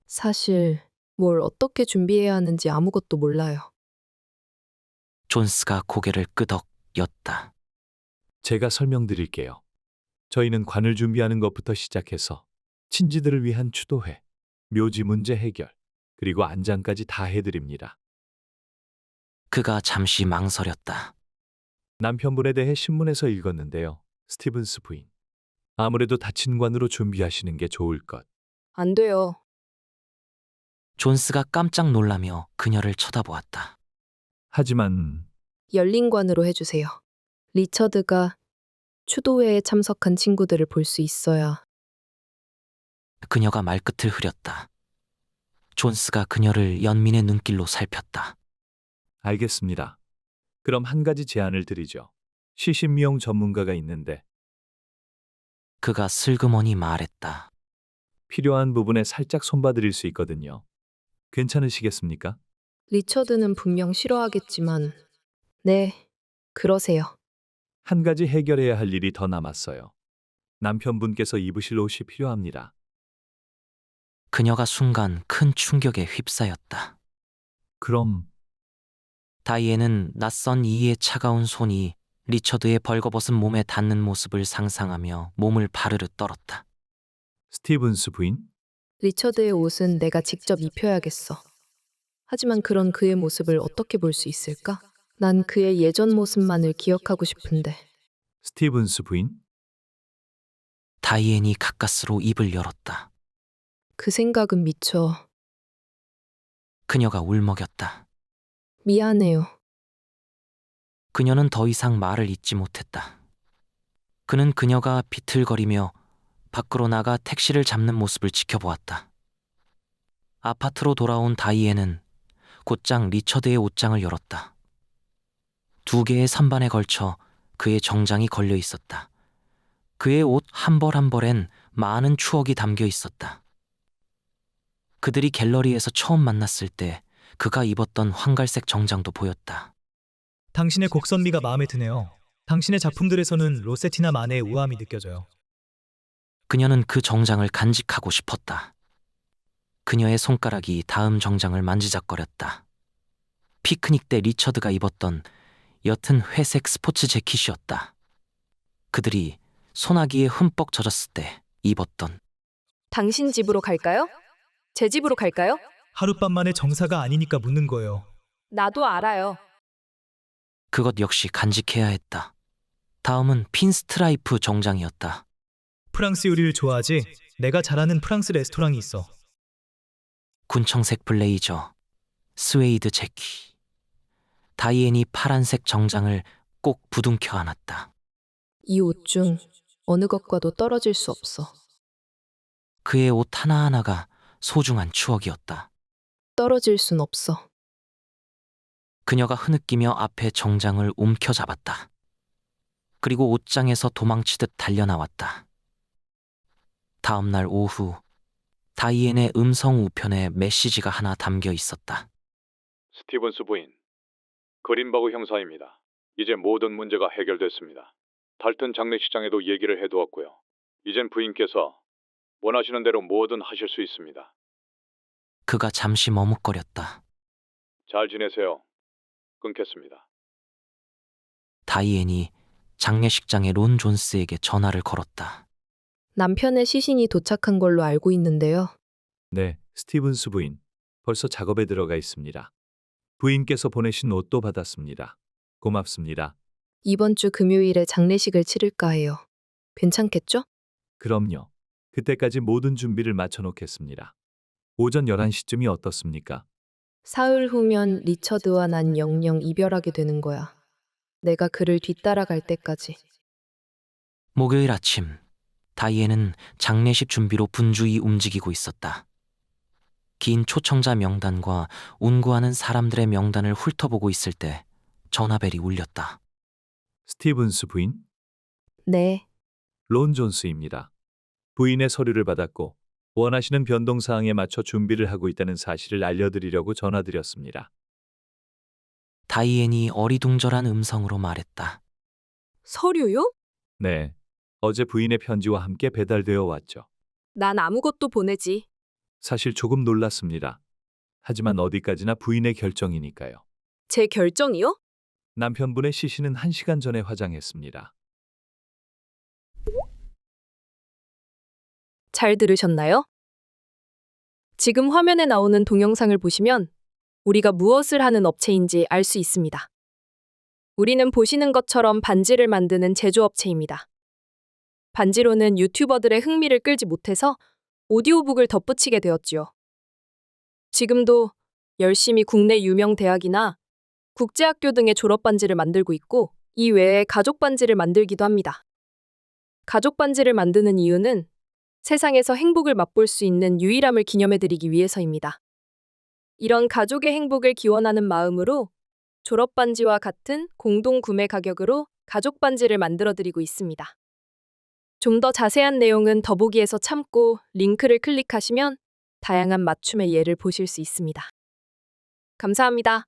사실 뭘 어떻게 준비해야 하는지 아무것도 몰라요. 존스가 고개를 끄덕 였다. 제가 설명드릴게요. 저희는 관을 준비하는 것부터 시작해서 친지들을 위한 추도회, 묘지 문제 해결, 그리고 안장까지 다 해드립니다. 그가 잠시 망설였다. 남편분에 대해 신문에서 읽었는데요. 스티븐스 부인. 아무래도 다친 관으로 준비하시는 게 좋을 것. 안 돼요. 존스가 깜짝 놀라며 그녀를 쳐다보았다. 하지만 열린 관으로 해주세요. 리처드가 추도회에 참석한 친구들을 볼 수 있어야. 그녀가 말끝을 흐렸다. 존스가 그녀를 연민의 눈길로 살폈다. 알겠습니다. 그럼 한 가지 제안을 드리죠. 시신미용 전문가가 있는데 그가 슬그머니 말했다. 필요한 부분에 살짝 손봐드릴 수 있거든요. 괜찮으시겠습니까? 리처드는 분명 싫어하겠지만 네, 그러세요. 한 가지 해결해야 할 일이 더 남았어요. 남편분께서 입으실 옷이 필요합니다. 그녀가 순간 큰 충격에 휩싸였다. 그럼 다이앤은 낯선 이의 차가운 손이 리처드의 벌거벗은 몸에 닿는 모습을 상상하며 몸을 바르르 떨었다. 스티븐스 부인? 리처드의 옷은 내가 직접 입혀야겠어. 하지만 그런 그의 모습을 어떻게 볼 수 있을까? 난 그의 예전 모습만을 기억하고 싶은데. 스티븐스 부인? 다이앤이 가까스로 입을 열었다. 그 생각은 미쳐. 그녀가 울먹였다. 미안해요. 그녀는 더 이상 말을 잇지 못했다. 그는 그녀가 비틀거리며 밖으로 나가 택시를 잡는 모습을 지켜보았다. 아파트로 돌아온 다이앤은 곧장 리처드의 옷장을 열었다. 2개의 선반에 걸쳐 그의 정장이 걸려 있었다. 그의 옷 한 벌 한 벌엔 많은 추억이 담겨 있었다. 그들이 갤러리에서 처음 만났을 때 그가 입었던 황갈색 정장도 보였다. 당신의 곡선미가 마음에 드네요. 당신의 작품들에서는 로세티나 만의 우아함이 느껴져요. 그녀는 그 정장을 간직하고 싶었다. 그녀의 손가락이 다음 정장을 만지작거렸다. 피크닉 때 리처드가 입었던 옅은 회색 스포츠 재킷이었다. 그들이 소나기에 흠뻑 젖었을 때 입었던. 당신 집으로 갈까요? 제 집으로 갈까요? 하룻밤 만의 정사가 아니니까 묻는 거예요. 나도 알아요. 그것 역시 간직해야 했다. 다음은 핀스트라이프 정장이었다. 프랑스 요리를 좋아하지? 내가 잘 아는 프랑스 레스토랑이 있어. 군청색 블레이저, 스웨이드 재킷. 다이앤이 파란색 정장을 꼭 부둥켜 안았다. 이 옷 중 어느 것과도 떨어질 수 없어. 그의 옷 하나하나가 소중한 추억이었다. 떨어질 순 없어. 그녀가 흐느끼며 앞에 정장을 움켜잡았다. 그리고 옷장에서 도망치듯 달려나왔다. 다음 날 오후, 다이앤의 음성 우편에 메시지가 하나 담겨 있었다. 스티븐스 부인, 그린버그 형사입니다. 이제 모든 문제가 해결됐습니다. 달튼 장례식장에도 얘기를 해두었고요. 이젠 부인께서 원하시는 대로 뭐든 하실 수 있습니다. 그가 잠시 머뭇거렸다. 잘 지내세요. 끊겠습니다. 다이앤이 장례식장의 론 존스에게 전화를 걸었다. 남편의 시신이 도착한 걸로 알고 있는데요. 네, 스티븐스 부인. 벌써 작업에 들어가 있습니다. 부인께서 보내신 옷도 받았습니다. 고맙습니다. 이번 주 금요일에 장례식을 치를까 해요. 괜찮겠죠? 그럼요. 그때까지 모든 준비를 마쳐 놓겠습니다. 오전 11시쯤이 어떻습니까? 사흘 후면 리처드와 난 영영 이별하게 되는 거야. 내가 그를 뒤따라갈 때까지. 목요일 아침, 다이앤은 장례식 준비로 분주히 움직이고 있었다. 긴 초청자 명단과 운구하는 사람들의 명단을 훑어보고 있을 때 전화벨이 울렸다. 스티븐스 부인? 네. 론 존스입니다. 부인의 서류를 받았고 원하시는 변동 사항에 맞춰 준비를 하고 있다는 사실을 알려드리려고 전화드렸습니다. 다이앤이 어리둥절한 음성으로 말했다. 서류요? 네. 어제 부인의 편지와 함께 배달되어 왔죠. 난 아무것도 보내지. 사실 조금 놀랐습니다. 하지만 어디까지나 부인의 결정이니까요. 제 결정이요? 남편분의 시신은 1시간 전에 화장했습니다. 잘 들으셨나요? 지금 화면에 나오는 동영상을 보시면 우리가 무엇을 하는 업체인지 알 수 있습니다. 우리는 보시는 것처럼 반지를 만드는 제조업체입니다. 반지로는 유튜버들의 흥미를 끌지 못해서 오디오북을 덧붙이게 되었지요. 지금도 열심히 국내 유명 대학이나 국제학교 등의 졸업 반지를 만들고 있고 이 외에 가족 반지를 만들기도 합니다. 가족 반지를 만드는 이유는 세상에서 행복을 맛볼 수 있는 유일함을 기념해드리기 위해서입니다. 이런 가족의 행복을 기원하는 마음으로 졸업 반지와 같은 공동 구매 가격으로 가족 반지를 만들어드리고 있습니다. 좀 더 자세한 내용은 더보기에서 참고 링크를 클릭하시면 다양한 맞춤의 예를 보실 수 있습니다. 감사합니다.